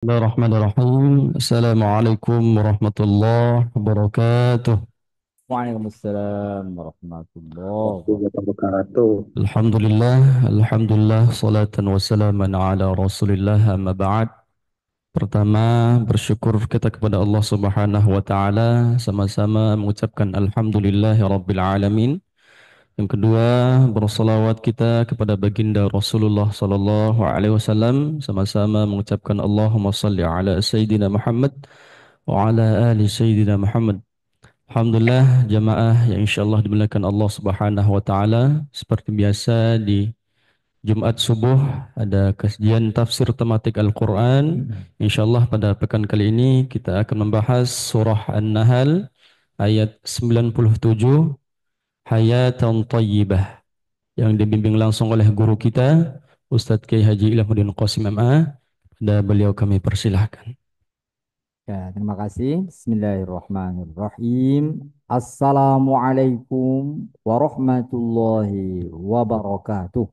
Bismillahirrahmanirrahim. Assalamualaikum warahmatullahi wabarakatuh. Waalaikumsalam warahmatullahi Warahmatullahi wabarakatuh. Alhamdulillah, salatan wassalaman ala rasulillah amma ba'd. Pertama, bersyukur kita kepada Allah subhanahu wa ta'ala. Sama-sama mengucapkan alhamdulillahi rabbil alamin. Yang kedua, bersalawat kita kepada baginda Rasulullah sallallahu alaihi wasallam. Sama-sama mengucapkan Allahumma salli ala Sayyidina Muhammad wa ala ali Sayyidina Muhammad. Alhamdulillah jamaah yang insyaallah dimuliakan Allah Subhanahu wa taala, seperti biasa di Jumat subuh ada kajian tafsir tematik Al-Qur'an. Insyaallah pada pekan kali ini kita akan membahas surah An-Nahl ayat 97, Hayatan Thayyibah, yang dibimbing langsung oleh guru kita Ustadz Kiai Haji Ilhamuddin Qasim MA. Dan beliau kami persilahkan. Ya, terima kasih. Bismillahirrahmanirrahim. Assalamualaikum warahmatullahi wabarakatuh.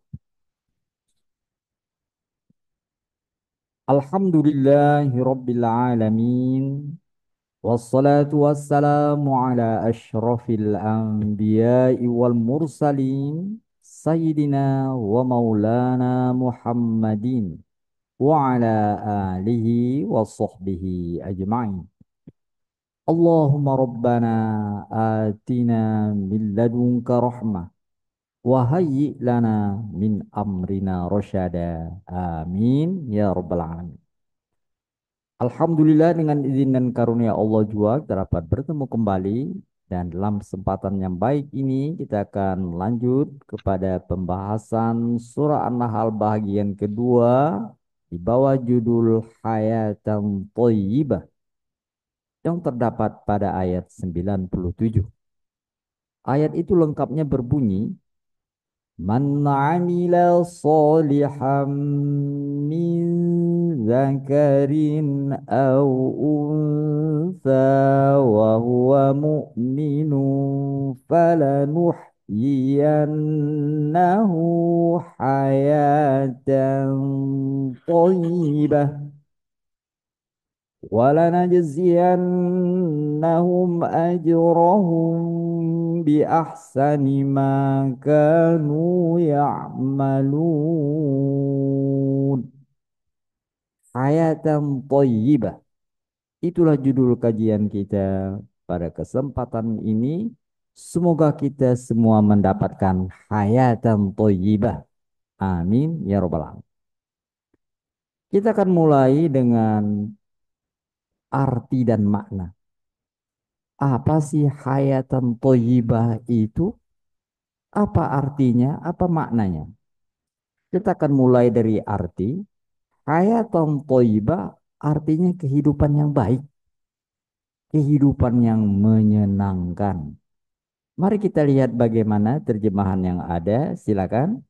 Alhamdulillahi rabbil alamin. Wassalatu wassalamu ala ashrafil anbiya'i wal mursalin. Sayyidina wa maulana Muhammadin. Wa ala alihi wa sahbihi ajma'in. Allahumma rabbana atina min ladunka rahmah wa hayyi lana min amrina rasyada. Amin ya rabbal alamin. Alhamdulillah, dengan izin dan karunia Allah juga dapat bertemu kembali, dan dalam kesempatan yang baik ini kita akan lanjut kepada pembahasan surah An-Nahl bagian kedua di bawah judul Hayatan Thayyibah yang terdapat pada ayat 97. Ayat itu lengkapnya berbunyi, Man 'amila shalihan min zakarin aw untha wa huwa mu'minun falanuhyiyannahu hayatan thayyibah وَلَنَجْزِيَنَّهُمْ أَجْرَهُمْ بِأَحْسَنِ مَا كَانُوا يَعْمَلُونَ. Hayatan Thayyibah. Itulah judul kajian kita pada kesempatan ini. Semoga kita semua mendapatkan hayatan thayyibah. Amin ya rabbal alamin. Kita akan mulai dengan arti dan makna. Apa sih hayatan thayyibah itu? Apa artinya? Apa maknanya? Kita akan mulai dari arti. Hayatan thayyibah artinya kehidupan yang baik, kehidupan yang menyenangkan. Mari kita lihat bagaimana terjemahan yang ada. Silakan.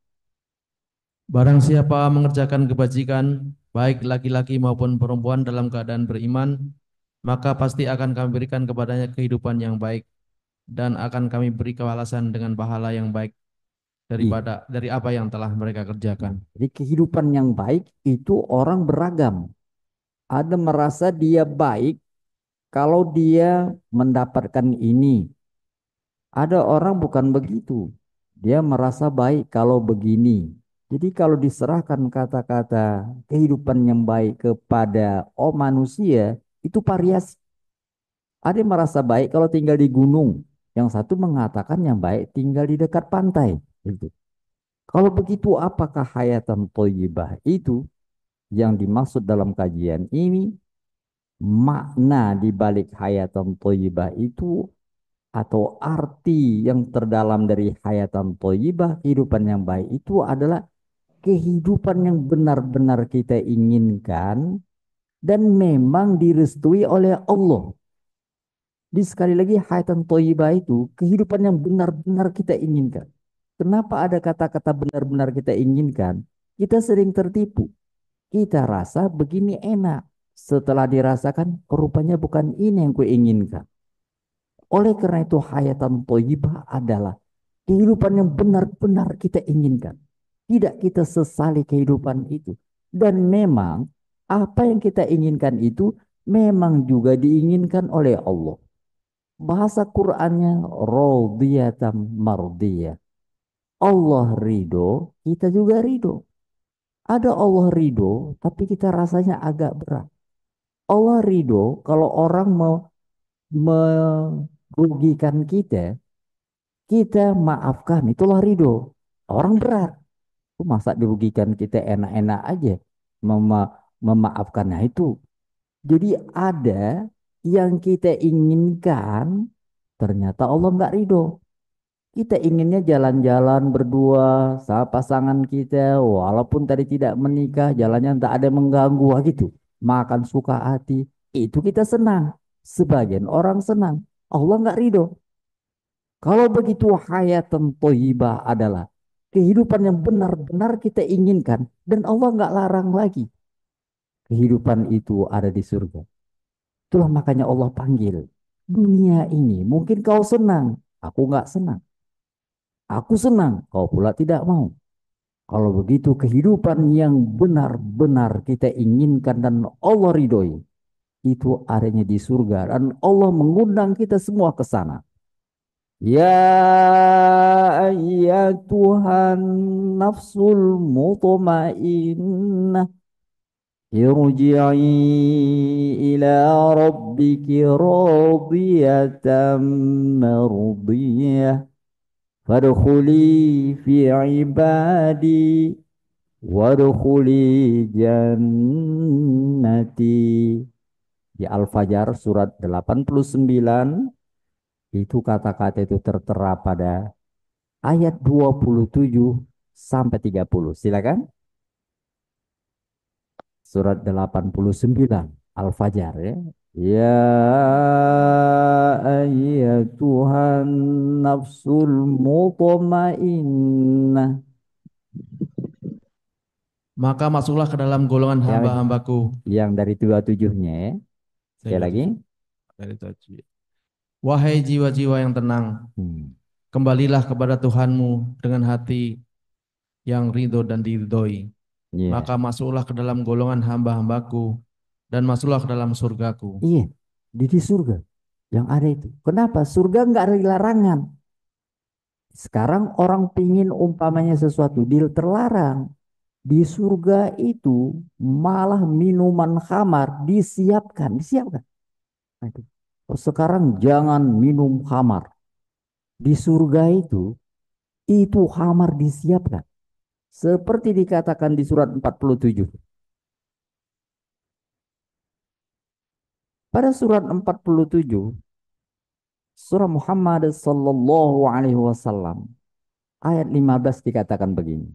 Barang siapa mengerjakan kebajikan, baik laki-laki maupun perempuan dalam keadaan beriman, maka pasti akan kami berikan kepadanya kehidupan yang baik, dan akan kami beri balasan dengan pahala yang baik Iya. dari apa yang telah mereka kerjakan. Jadi kehidupan yang baik itu orang beragam. Ada merasa dia baik kalau dia mendapatkan ini. Ada orang bukan begitu. Dia merasa baik kalau begini. Jadi kalau diserahkan kata-kata kehidupan yang baik kepada manusia, itu variasi. Ada yang merasa baik kalau tinggal di gunung. Yang satu mengatakan yang baik tinggal di dekat pantai. Gitu. Kalau begitu, apakah hayatan thayyibah itu yang dimaksud dalam kajian ini? Makna di balik hayatan thayyibah itu, atau arti yang terdalam dari hayatan thayyibah, kehidupan yang baik itu adalah kehidupan yang benar-benar kita inginkan dan memang direstui oleh Allah. Di sekali lagi, hayatan thayyibah itu kehidupan yang benar-benar kita inginkan. Kenapa ada kata-kata benar-benar kita inginkan? Kita sering tertipu. Kita rasa begini enak. Setelah dirasakan, rupanya bukan ini yang kuinginkan. Oleh karena itu, hayatan thayyibah adalah kehidupan yang benar-benar kita inginkan. Tidak kita sesali kehidupan itu. Dan memang Apa yang kita inginkan itu memang juga diinginkan oleh Allah. Bahasa Qur'annya radiyatan mardiyah. Allah ridho, kita juga ridho. Ada Allah ridho, tapi kita rasanya agak berat. Allah ridho kalau orang mau merugikan kita, kita maafkan. Itulah ridho. Orang berat. Masa dirugikan kita enak-enak aja. Memaafkannya itu. Jadi ada yang kita inginkan, ternyata Allah nggak ridho. Kita inginnya jalan-jalan berdua sama pasangan kita, walaupun tadi tidak menikah, jalannya tak ada yang mengganggu, wah gitu. Makan suka hati, itu kita senang. Sebagian orang senang, Allah nggak ridho. Kalau begitu hayatan thayyibah adalah kehidupan yang benar-benar kita inginkan dan Allah nggak larang lagi. Kehidupan itu ada di surga. Itulah makanya Allah panggil. Dunia ini mungkin kau senang, aku nggak senang. Aku senang, kau pula tidak mau. Kalau begitu kehidupan yang benar-benar kita inginkan dan Allah ridhoi, itu adanya di surga dan Allah mengundang kita semua ke sana. Ya ayyatuhan nafsul mutmainnah irji'i ila rabbiki radiyatan mardiyah fadkhuli fi ibadi wadkhuli jannati. Di Al-Fajr surat 89 itu kata-kata itu tertera pada ayat 27 sampai 30. Silakan. Surat 89 Al-Fajr ya. Ya ayyatuhan nafsul mutmainnah. Maka masuklah ke dalam golongan Yang, hamba-hambaku. yang dari 27-nya ya. Sekali lagi. Wahai jiwa-jiwa yang tenang, kembalilah kepada Tuhanmu dengan hati yang ridho dan diridhoi. Iya. Maka masuklah ke dalam golongan hamba-hambaku dan masuklah ke dalam surgaku. Iya, di surga yang ada itu. Kenapa? Surga nggak ada larangan. Sekarang orang pingin umpamanya sesuatu, dia terlarang. Di surga itu malah minuman khamar disiapkan, disiapkan. Nah, itu. Oh, sekarang jangan minum khamar. Di surga itu khamar disiapkan. Seperti dikatakan di surat 47. Pada surat 47, surah Muhammad sallallahu alaihi wasallam, ayat 15 dikatakan begini.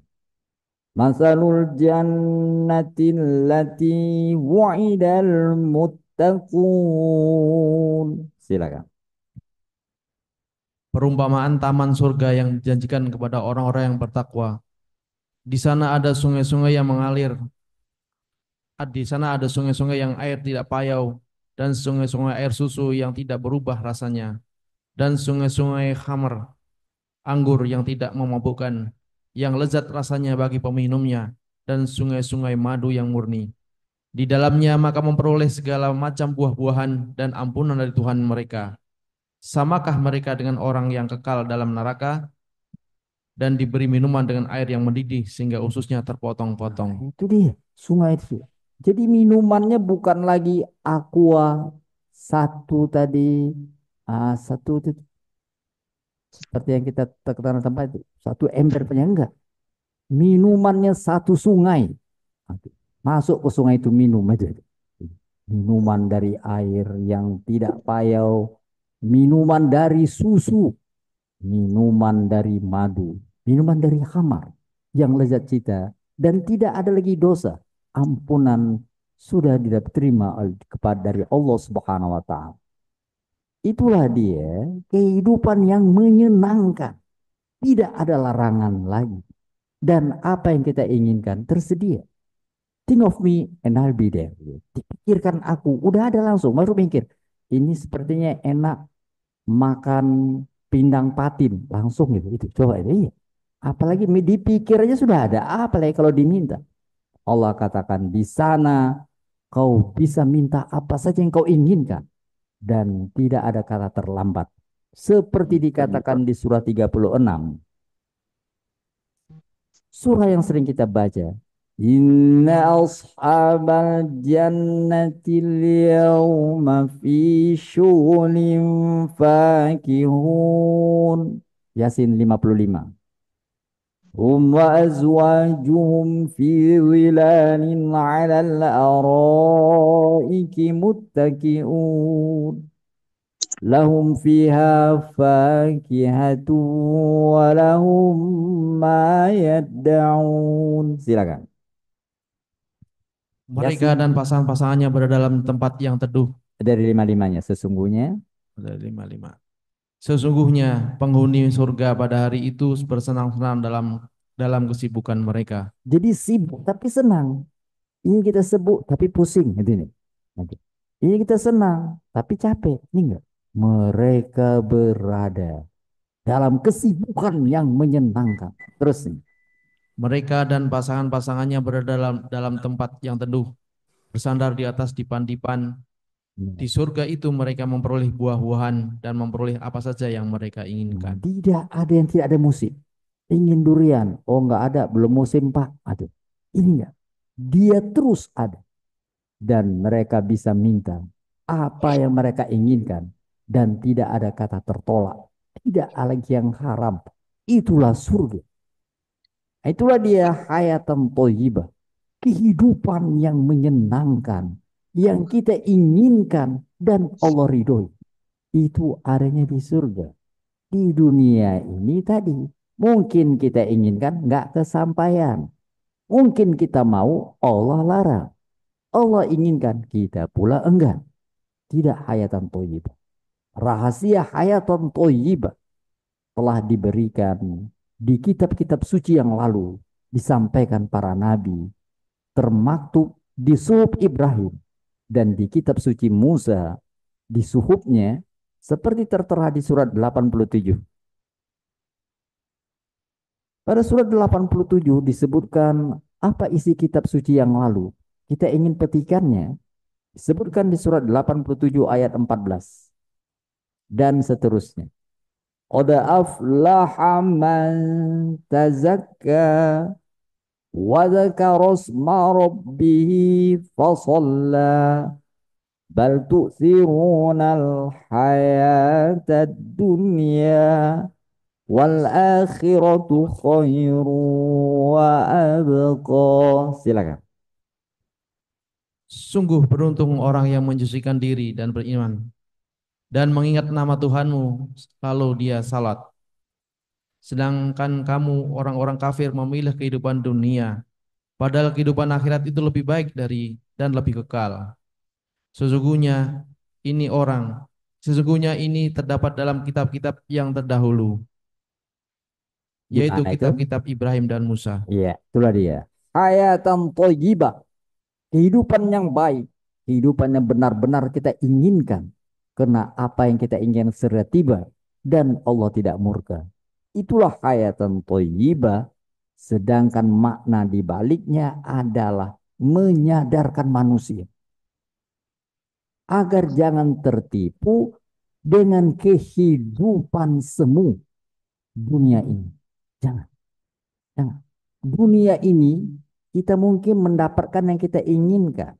Masalul jannatin lati wa'idal muttaqun. Silakan. Perumpamaan taman surga yang dijanjikan kepada orang-orang yang bertakwa. Di sana ada sungai-sungai yang mengalir. Di sana ada sungai-sungai yang air tidak payau dan sungai-sungai air susu yang tidak berubah rasanya dan sungai-sungai khamr, anggur yang tidak memabukkan, yang lezat rasanya bagi peminumnya dan sungai-sungai madu yang murni. Di dalamnya maka memperoleh segala macam buah-buahan dan ampunan dari Tuhan mereka. Samakah mereka dengan orang yang kekal dalam neraka dan diberi minuman dengan air yang mendidih sehingga ususnya terpotong-potong? Itu dia, sungai itu. Jadi minumannya bukan lagi aqua satu tadi, satu itu seperti yang kita tekan tempat itu, satu ember punya enggak. Minumannya satu sungai. Masuk ke sungai itu minum aja. Minuman dari air yang tidak payau, minuman dari susu, minuman dari madu, minuman dari khamar yang lezat cita dan tidak ada lagi dosa. Ampunan sudah diterima kepada dari Allah Subhanahu wa taala. Itulah dia kehidupan yang menyenangkan. Tidak ada larangan lagi. Dan apa yang kita inginkan tersedia. Think of me and I'll be there. Dipikirkan aku, udah ada langsung, baru mikir. Ini sepertinya enak makan pindang patin langsung gitu. Itu coba itu. Iya. Apalagi dipikir aja sudah ada. Apalagi kalau diminta. Allah katakan di sana Kau bisa minta apa saja yang kau inginkan dan tidak ada kata terlambat. Seperti dikatakan di surah 36, surah yang sering kita baca. Inna ashabal jannati yawma fi syughulin fakihun. Yasin 55. Hum wa azwajuhum fi zilalin 'alal araiki muttaki'un. Lahum fiha fakihatu wa lahum ma yadda'un. Silakan. Mereka Yasin dan pasangan-pasangannya berada dalam tempat yang teduh. dari lima-limanya. Sesungguhnya Ada 55. Sesungguhnya penghuni surga pada hari itu bersenang-senang dalam kesibukan mereka. jadi sibuk tapi senang. Ini kita sebut tapi pusing. Gitu ini. Nanti. Ini kita senang tapi capek. Ini enggak. Mereka berada dalam kesibukan yang menyenangkan. Terus nih. Mereka dan pasangan-pasangannya berada dalam tempat yang teduh, bersandar di atas dipan-dipan. Di surga itu mereka memperoleh buah-buahan dan memperoleh apa saja yang mereka inginkan. Tidak ada yang tidak ada musim. Ingin durian. Oh enggak ada. Belum musim Pak. Aduh. Ini enggak. Dia terus ada. Dan mereka bisa minta apa yang mereka inginkan. Dan tidak ada kata tertolak. Tidak ada lagi yang haram. Itulah surga. Itulah dia hayatan thayyibah. Kehidupan yang menyenangkan. Yang kita inginkan dan Allah ridhoi. Itu adanya di surga. Di dunia ini tadi. Mungkin kita inginkan nggak kesampaian. Mungkin kita mau Allah larang. Allah inginkan kita pula enggak. Tidak hayatan thayyibah. Rahasia hayatan thayyibah telah diberikan di kitab-kitab suci yang lalu. Disampaikan para nabi. Termaktub di suhuf Ibrahim. Dan di kitab suci Musa. Di suhufnya. Seperti tertera di surat 87. Pada surat 87 disebutkan apa isi kitab suci yang lalu. Kita ingin petikannya. Disebutkan di surat 87 ayat 14. Dan seterusnya. Qad aflaha man tazakka wa dzakara isma rabbih fasalla bal tu'thirunal hayatad dunya wal akhiratu khairu wa abqa. Silakan. Sungguh beruntung orang yang mensucikan diri dan beriman dan mengingat nama Tuhanmu lalu dia salat. Sedangkan kamu orang-orang kafir memilih kehidupan dunia, padahal kehidupan akhirat itu lebih baik dan lebih kekal. Sesungguhnya sesungguhnya ini terdapat dalam kitab-kitab yang terdahulu, yaitu Gimana itu? kitab-kitab Ibrahim dan Musa. Iya, itulah dia. Hayatan thayyibah. Kehidupan yang baik. Kehidupan yang benar-benar kita inginkan. Karena apa yang kita inginkan segera tiba. Dan Allah tidak murka. Itulah hayatan thayyibah. Sedangkan makna di baliknya adalah menyadarkan manusia. Agar jangan tertipu dengan kehidupan semu dunia ini. Jangan. Jangan. Dunia ini kita mungkin mendapatkan yang kita inginkan.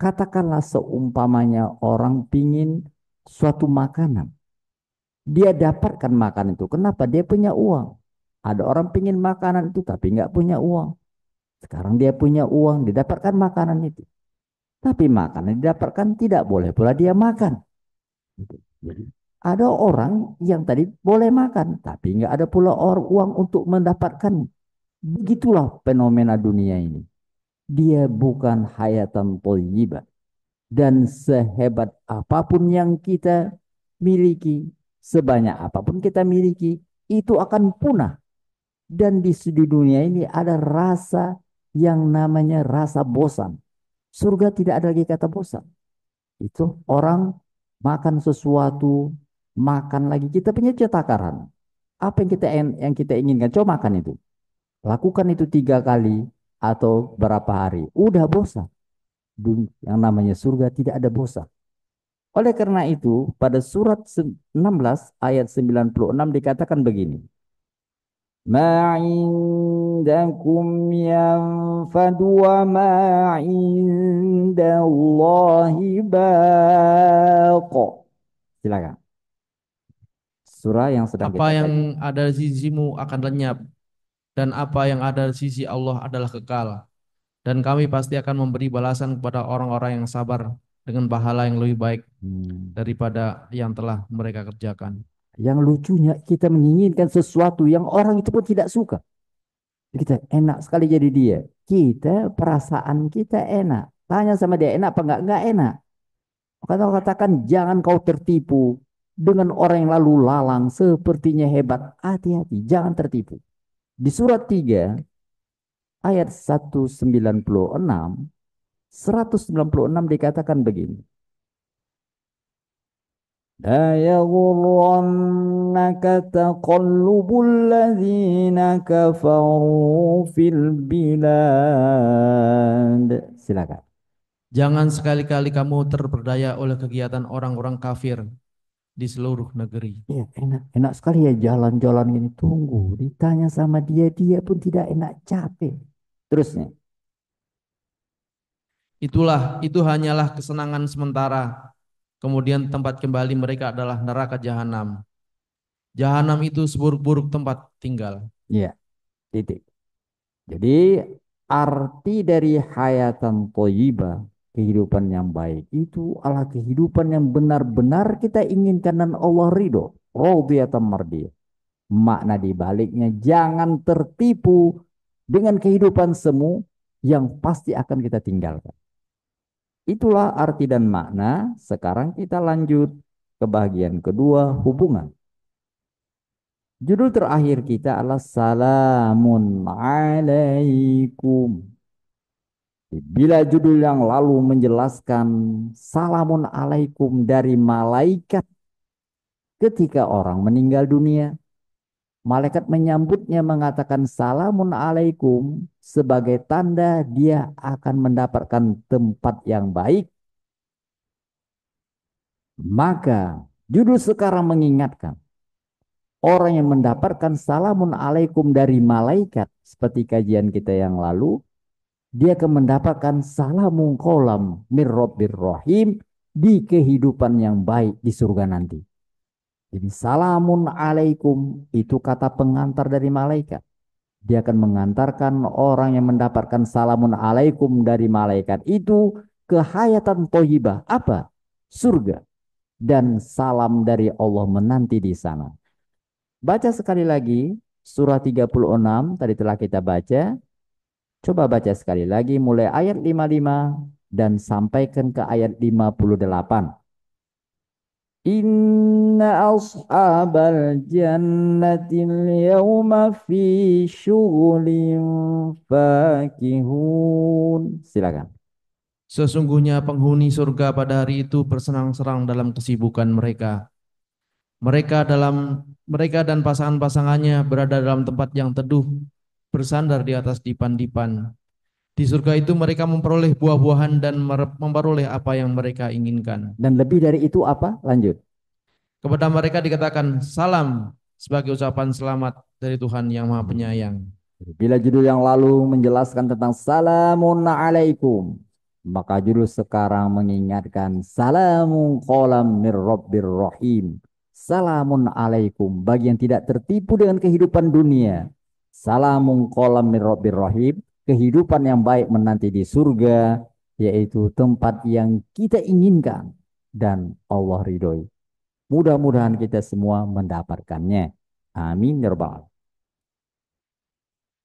Katakanlah seumpamanya orang pingin suatu makanan. Dia dapatkan makanan itu. Kenapa? Dia punya uang. Ada orang pingin makanan itu tapi nggak punya uang. Sekarang dia punya uang, didapatkan makanan itu. Tapi makanan didapatkan tidak boleh pula dia makan. Jadi ada orang yang tadi boleh makan, tapi nggak ada pula uang untuk mendapatkan. Begitulah fenomena dunia ini. Dia bukan hayatan thayyibah. Dan sehebat apapun yang kita miliki, sebanyak apapun kita miliki, itu akan punah. Dan di dunia ini ada rasa yang namanya rasa bosan. Surga tidak ada lagi kata bosan. Itu orang makan sesuatu, makan lagi. Kita punya takaran. Apa yang kita inginkan, coba makan itu. Lakukan itu 3 kali atau berapa hari. Udah bosan. yang namanya surga tidak ada bosan. Oleh karena itu, pada surat 16 ayat 96 dikatakan begini. Ma indakum yanfadu wa ma indallahi baqa. Silakan. Surah yang sedang Apa kita yang kaji. ada di sisimu akan lenyap, dan apa yang ada di sisi Allah adalah kekal. Dan kami pasti akan memberi balasan kepada orang-orang yang sabar dengan pahala yang lebih baik Hmm. daripada yang telah mereka kerjakan. Yang lucunya kita menginginkan sesuatu yang orang itu pun tidak suka. Kita enak sekali jadi dia. Kita perasaan kita enak. Tanya sama dia enak apa enggak? Enggak enak. Kata katakan jangan kau tertipu dengan orang yang lalu lalang sepertinya hebat. Hati-hati, jangan tertipu. Di surat 3 ayat 196 dikatakan begini. La yaghurrannaka taqallubul ladzina kafaru fil bilad. Silakan. Jangan sekali-kali kamu terperdaya oleh kegiatan orang-orang kafir di seluruh negeri. Ya, enak, enak sekali ya jalan-jalan gini. Tunggu, ditanya sama dia, dia pun tidak enak, capek. Terusnya, Itu hanyalah kesenangan sementara. Kemudian tempat kembali mereka adalah neraka jahanam. Jahanam itu seburuk-buruk tempat tinggal. ya, titik. Jadi arti dari hayatan thayyibah, kehidupan yang baik itu adalah kehidupan yang benar-benar kita inginkan dan Allah ridho. Radiyatan mardiyah. Makna di baliknya jangan tertipu dengan kehidupan semu yang pasti akan kita tinggalkan. Itulah arti dan makna. Sekarang kita lanjut ke bagian kedua, hubungan. Judul terakhir kita adalah Salamun Alaikum. Bila judul yang lalu menjelaskan Salamun Alaikum dari malaikat ketika orang meninggal dunia, malaikat menyambutnya mengatakan Salamun Alaikum sebagai tanda dia akan mendapatkan tempat yang baik. Maka judul sekarang mengingatkan orang yang mendapatkan Salamun Alaikum dari malaikat seperti kajian kita yang lalu, dia akan mendapatkan salamun qolam mir rabbir rahim di kehidupan yang baik di surga nanti. Jadi salamun alaikum itu kata pengantar dari malaikat. Dia akan mengantarkan orang yang mendapatkan salamun alaikum dari malaikat itu ke hayatan thayyibah. Apa? Surga. Dan salam dari Allah menanti di sana. Baca sekali lagi surah 36 tadi telah kita baca. Coba baca sekali lagi mulai ayat 55 dan sampaikan ke ayat 58. Inna ashabal jannatil yawma fi syughlin fakihun. Silakan. Sesungguhnya penghuni surga pada hari itu bersenang-senang dalam kesibukan mereka. Mereka dan pasangan-pasangannya berada dalam tempat yang teduh, bersandar di atas dipan-dipan. Di surga itu mereka memperoleh buah-buahan dan memperoleh apa yang mereka inginkan. Dan lebih dari itu apa? Lanjut. Kepada mereka dikatakan salam sebagai ucapan selamat dari Tuhan yang Maha Penyayang. Bila judul yang lalu menjelaskan tentang salamun alaikum, maka judul sekarang mengingatkan salamun qolam mir rabbir rahim. Salamun alaikum bagi yang tidak tertipu dengan kehidupan dunia. Salamun qolam mir rabbir rahim, kehidupan yang baik menanti di surga, yaitu tempat yang kita inginkan dan Allah ridhoi. Mudah-mudahan kita semua mendapatkannya. Amin ya rabbal alamin.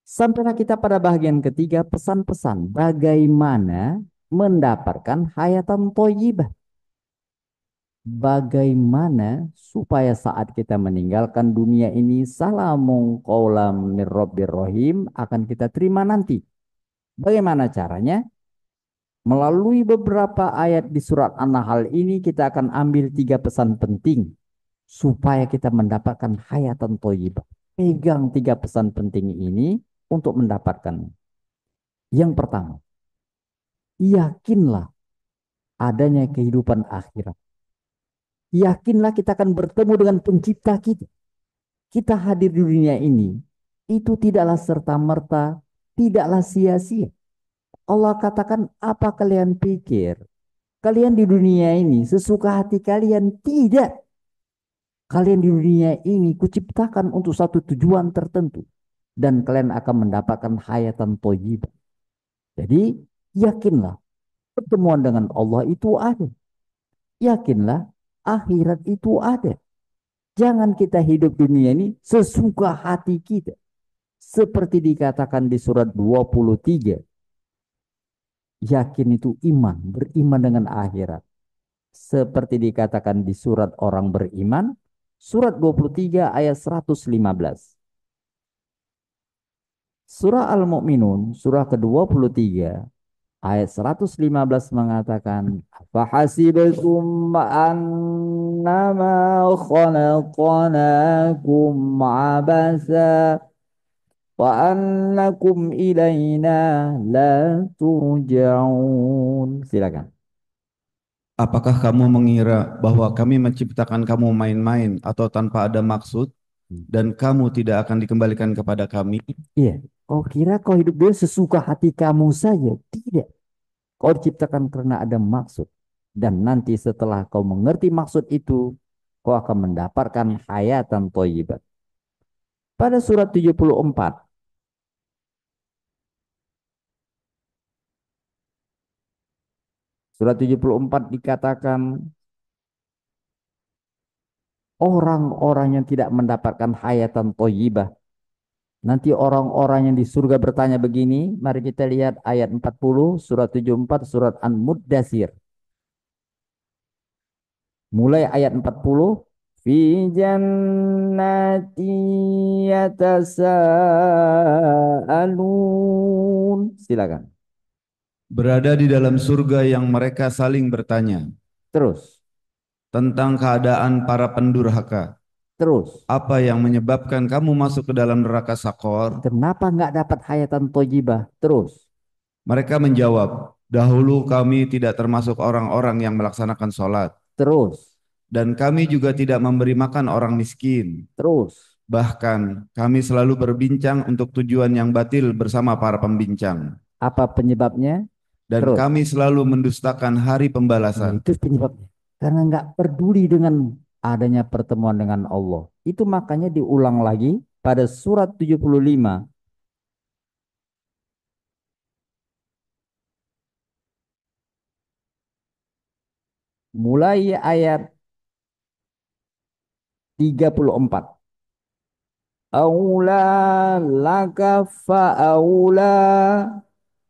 Sampailah kita pada bagian ketiga, pesan-pesan bagaimana mendapatkan hayatan thayyibah. Bagaimana supaya saat kita meninggalkan dunia ini salamun qaulam mir rabbir rahim akan kita terima nanti. Bagaimana caranya? Melalui beberapa ayat di surat An-Nahl ini kita akan ambil 3 pesan penting supaya kita mendapatkan hayatan thayyibah. Pegang 3 pesan penting ini untuk mendapatkan. Yang pertama, yakinlah adanya kehidupan akhirat. Yakinlah kita akan bertemu dengan pencipta kita. Kita hadir di dunia ini, itu tidaklah serta-merta, tidaklah sia-sia. Allah katakan, apa kalian pikir? Kalian di dunia ini sesuka hati kalian? Tidak. Kalian di dunia ini kuciptakan untuk satu tujuan tertentu. Dan kalian akan mendapatkan hayatan thayyibah. Jadi yakinlah pertemuan dengan Allah itu ada. Yakinlah akhirat itu ada. Jangan kita hidup dunia ini sesuka hati kita. Seperti dikatakan di surat 23. Yakin itu iman, beriman dengan akhirat. Seperti dikatakan di surat orang beriman, surat 23 ayat 115. Surah Al-Mu'minun, surah ke-23, ayat 115 mengatakan, "Fahasibtum annama khalaqnakum abasa wa annakum ilaina la turja'un." Silakan. Apakah kamu mengira bahwa kami menciptakan kamu main-main atau tanpa ada maksud dan kamu tidak akan dikembalikan kepada kami? Iya. Kau kira kau hidup dia sesuka hati kamu saja? Tidak. Kau diciptakan karena ada maksud. Dan nanti setelah kau mengerti maksud itu, kau akan mendapatkan hayatan thayyibat. Pada surat 74. Surat 74 dikatakan, orang-orang yang tidak mendapatkan hayatan thayyibah. Nanti orang-orang yang di surga bertanya begini, mari kita lihat ayat 40, surat 74, surat An-Muddatsir. Mulai ayat 40, fi jannati yatasaalun. Silakan. Berada di dalam surga yang mereka saling bertanya Terus, tentang keadaan para pendurhaka. terus. Apa yang menyebabkan kamu masuk ke dalam neraka Sakor? Kenapa nggak dapat hayatan thayyibah? Terus, Mereka menjawab, dahulu kami tidak termasuk orang-orang yang melaksanakan sholat. terus, Dan kami juga tidak memberi makan orang miskin. terus. Bahkan kami selalu berbincang untuk tujuan yang batil bersama para pembincang. Apa penyebabnya? Dan Terus. kami selalu mendustakan hari Nah, pembalasan. itu penyebabnya. Karena nggak peduli dengan adanya pertemuan dengan Allah. Itu makanya diulang lagi pada surat 75. Mulai ayat 34. Aula laka fa'aula.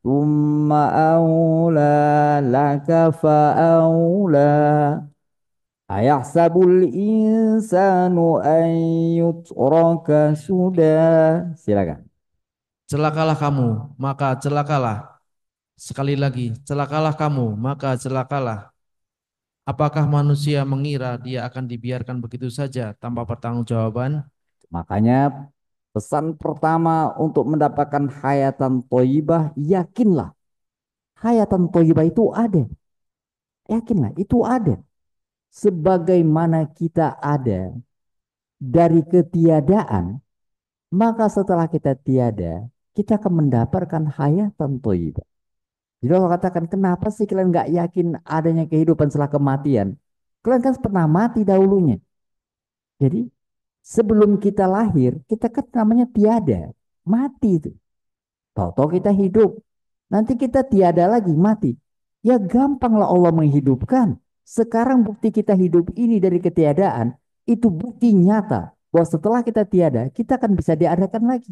Thumma aula laka fa'aula. Ayahsabul insanu an yutraka sudah. Silakan. Celakalah kamu, maka celakalah. Sekali lagi, celakalah kamu, maka celakalah. Apakah manusia mengira dia akan dibiarkan begitu saja tanpa pertanggungjawaban? Makanya pesan pertama untuk mendapatkan hayatan thayyibah, yakinlah hayatan thayyibah itu ada. Yakinlah itu ada. Sebagaimana kita ada dari ketiadaan, maka setelah kita tiada, kita akan mendapatkan hayatan thayyibah. Jadi Allah katakan, kenapa sih kalian nggak yakin adanya kehidupan setelah kematian? Kalian kan pernah mati dahulunya. Jadi sebelum kita lahir, kita kan namanya tiada, mati itu. Tahu-tahu kita hidup, nanti kita tiada lagi, mati. Ya gampanglah Allah menghidupkan. Sekarang bukti kita hidup ini dari ketiadaan, itu bukti nyata bahwa setelah kita tiada, kita akan bisa diadakan lagi.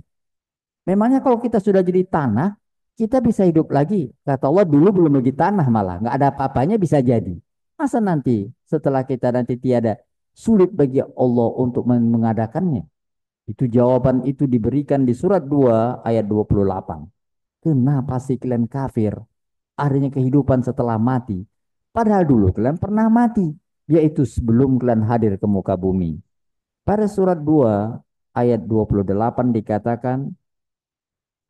Memangnya kalau kita sudah jadi tanah, kita bisa hidup lagi. Kata Allah, dulu belum lagi tanah malah, nggak ada apa-apanya bisa jadi. Masa nanti setelah kita nanti tiada, sulit bagi Allah untuk mengadakannya? Itu jawaban itu diberikan di surat 2 ayat 28. Kenapa sih kalian kafir? Adanya kehidupan setelah mati. Padahal dulu kalian pernah mati, yaitu sebelum kalian hadir ke muka bumi. Pada surat 2 ayat 28 dikatakan,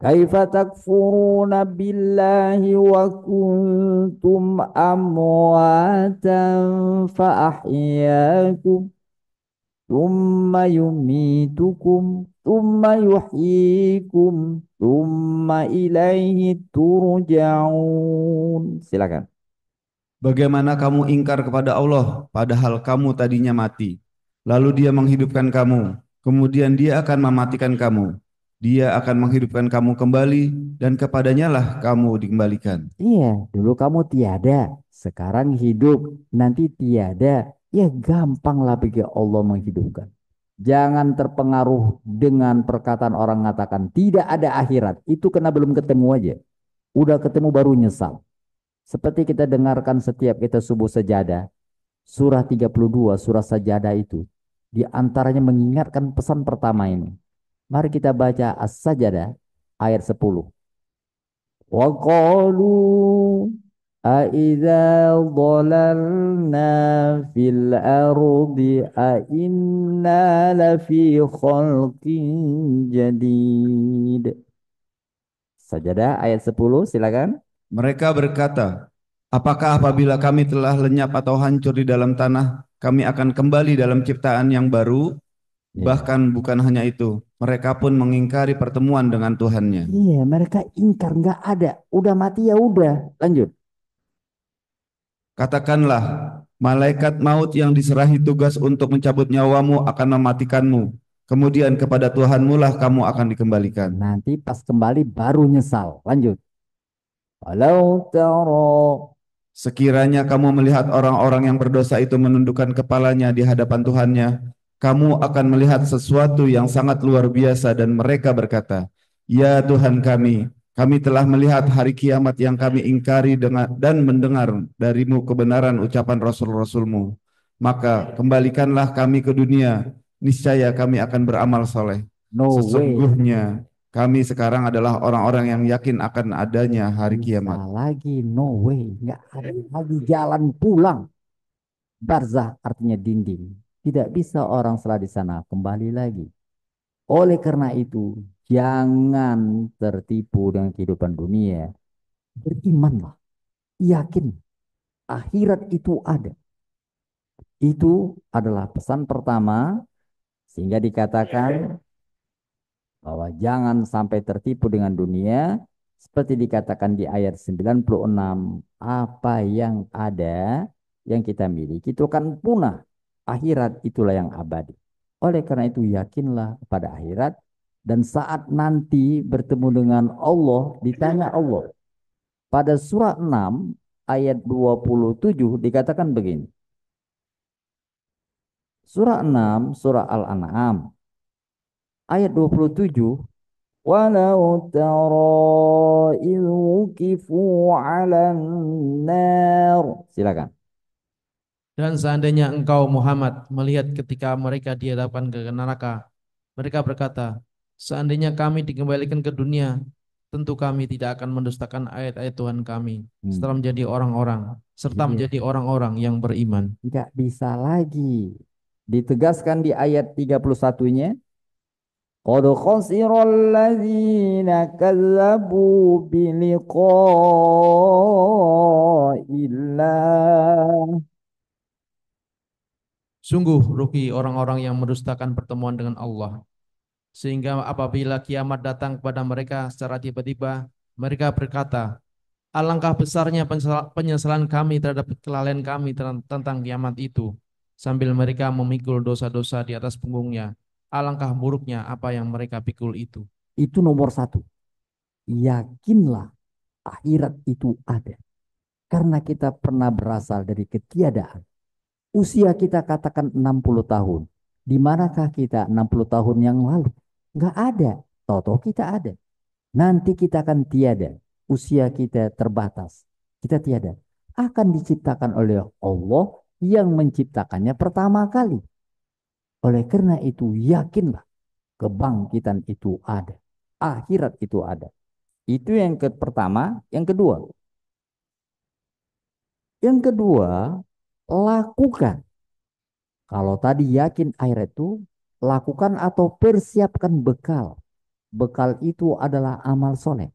Kaifa takfuruna billahi wa kuntum amwatan fa ahyakum thumma yumitukum thumma yuhyikum thumma ilaihi turja'un. Silakan. Bagaimana kamu ingkar kepada Allah padahal kamu tadinya mati. Lalu dia menghidupkan kamu. Kemudian dia akan mematikan kamu. Dia akan menghidupkan kamu kembali dan kepadanya lah kamu dikembalikan. Iya, dulu kamu tiada, sekarang hidup, nanti tiada. Ya gampang lah bagi Allah menghidupkan. Jangan terpengaruh dengan perkataan orang mengatakan tidak ada akhirat. Itu karena belum ketemu aja. Udah ketemu baru nyesal. Seperti kita dengarkan setiap kita subuh sajadah. Surah 32, surah sajadah itu. Di antaranya mengingatkan pesan pertama ini. Mari kita baca As-Sajadah ayat 10. Wa qalu أَإِذَا ضَلَلْنَا فِي الْأَرْضِ أَإِنَّا لَفِي خَلْقٍ جَدِيدٍ. Sajadah ayat 10, silakan. Mereka berkata, apakah apabila kami telah lenyap atau hancur di dalam tanah, kami akan kembali dalam ciptaan yang baru? Ya. Bahkan bukan hanya itu, mereka pun mengingkari pertemuan dengan Tuhannya. Iya, mereka ingkar nggak ada. Udah mati ya udah. Lanjut. Katakanlah, malaikat maut yang diserahi tugas untuk mencabut nyawamu akan mematikanmu. Kemudian kepada Tuhanmu lah kamu akan dikembalikan. Nanti pas kembali baru nyesal. Lanjut. Walau taro. Sekiranya kamu melihat orang-orang yang berdosa itu menundukkan kepalanya di hadapan Tuhannya, kamu akan melihat sesuatu yang sangat luar biasa dan mereka berkata, ya Tuhan kami telah melihat hari kiamat yang kami ingkari dan mendengar darimu kebenaran ucapan Rasul-Rasulmu. Maka kembalikanlah kami ke dunia, niscaya kami akan beramal soleh. No way. Sesungguhnya kami sekarang adalah orang-orang yang yakin akan adanya hari Bisa kiamat. lagi, no way. Nggak ada lagi jalan pulang. Barzah artinya dinding. Tidak bisa orang setelah di sana kembali lagi. Oleh karena itu, jangan tertipu dengan kehidupan dunia. Berimanlah. Yakin akhirat itu ada. Itu adalah pesan pertama sehingga dikatakan bahwa jangan sampai tertipu dengan dunia seperti dikatakan di ayat 96, apa yang ada yang kita miliki itu akan punah, akhirat itulah yang abadi. Oleh karena itu yakinlah pada akhirat dan saat nanti bertemu dengan Allah ditanya Allah pada surah 6 ayat 27 dikatakan begini. Surah 6 surah Al-An'am ayat 27, walau tara idh wuqifu 'alan nar. Silakan. Dan seandainya engkau Muhammad melihat ketika mereka dihadapkan ke neraka, mereka berkata, seandainya kami dikembalikan ke dunia, tentu kami tidak akan mendustakan ayat-ayat Tuhan kami, setelah menjadi orang-orang, serta Iya. menjadi orang-orang yang beriman. Tidak bisa lagi. Ditegaskan di ayat 31-nya, qad khasiral ladzina kazzabu bi liqa'illah. Sungguh rugi orang-orang yang mendustakan pertemuan dengan Allah. Sehingga apabila kiamat datang kepada mereka secara tiba-tiba, mereka berkata, alangkah besarnya penyesalan kami terhadap kelalaian kami tentang kiamat itu. Sambil mereka memikul dosa-dosa di atas punggungnya. Alangkah buruknya apa yang mereka pikul itu. Itu nomor satu. Yakinlah akhirat itu ada. Karena kita pernah berasal dari ketiadaan. Usia kita katakan 60 tahun. Di manakah kita 60 tahun yang lalu? Enggak ada. Tahu-tahu kita ada. Nanti kita akan tiada. Usia kita terbatas. Kita tiada. Akan diciptakan oleh Allah yang menciptakannya pertama kali. Oleh karena itu yakinlah kebangkitan itu ada. Akhirat itu ada. Itu yang pertama. Yang kedua. Yang kedua, lakukan. Kalau tadi yakin akhirat itu, lakukan atau persiapkan bekal. bekal itu adalah amal soleh.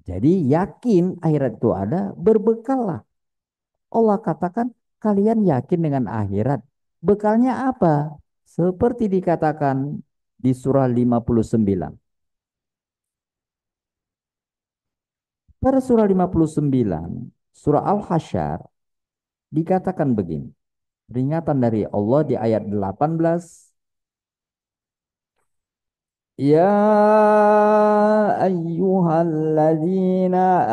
Jadi yakin akhirat itu ada, berbekallah. Allah katakan kalian yakin dengan akhirat. Bekalnya apa? Seperti dikatakan di surah 59. Pada surah 59, surah Al-Hasyr dikatakan begini. Peringatan dari Allah di ayat 18. Ya ayyuhalladzina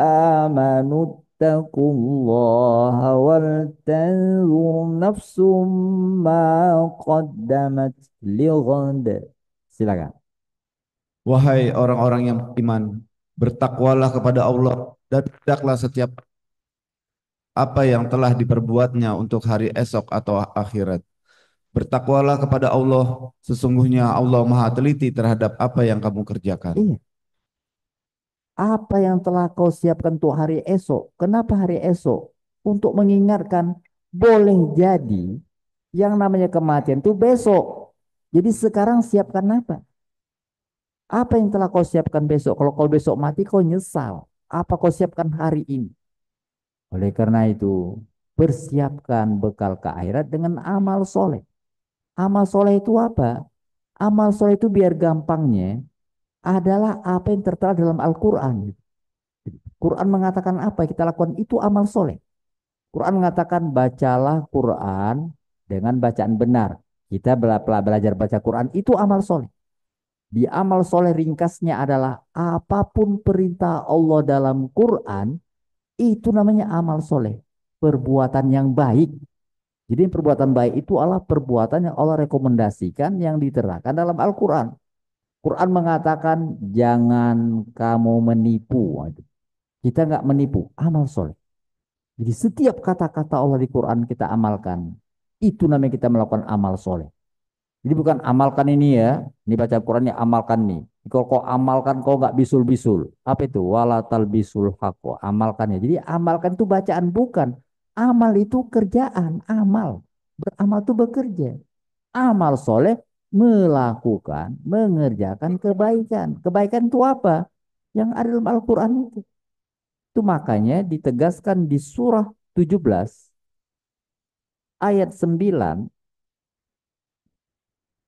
amanu taqullaha wal tanzur nafsum ma qaddamat lighad. Silakan. Wahai orang-orang yang beriman, bertakwalah kepada Allah dan hendaklah setiap apa yang telah diperbuatnya untuk hari esok atau akhirat. Bertakwalah kepada Allah, sesungguhnya Allah Maha teliti terhadap apa yang kamu kerjakan. Iya. Apa yang telah kau siapkan untuk hari esok? Kenapa hari esok? Untuk mengingatkan, boleh jadi yang namanya kematian itu besok. Jadi sekarang siapkan apa? Apa yang telah kau siapkan besok? Kalau kau besok mati, kau nyesal. Apa kau siapkan hari ini? Oleh karena itu, persiapkan bekal ke akhirat dengan amal soleh. Amal soleh itu apa? Amal soleh itu biar gampangnya adalah apa yang tertera dalam Al-Quran. Quran mengatakan apa kita lakukan itu amal soleh. Quran mengatakan bacalah Quran dengan bacaan benar. Kita belajar baca Quran itu amal soleh. Di amal soleh ringkasnya adalah apapun perintah Allah dalam Quran itu namanya amal soleh. Perbuatan yang baik. Jadi perbuatan baik itu adalah perbuatan yang Allah rekomendasikan yang diterangkan dalam Al-Quran. Quran mengatakan jangan kamu menipu. Kita nggak menipu, amal soleh. Jadi setiap kata-kata Allah di Quran kita amalkan. Itu namanya kita melakukan amal soleh. Jadi bukan amalkan ini ya, ini baca Qurannya amalkan nih. Kalau kau amalkan kau nggak bisul-bisul. Apa itu? Wala talbisul haqqa. Amalkannya. Jadi amalkan itu bacaan bukan. Amal itu kerjaan, amal. Beramal itu bekerja. Amal soleh melakukan, mengerjakan kebaikan. Kebaikan itu apa? Yang ada dalam Al-Quran itu. Itu makanya ditegaskan di surah 17 ayat 9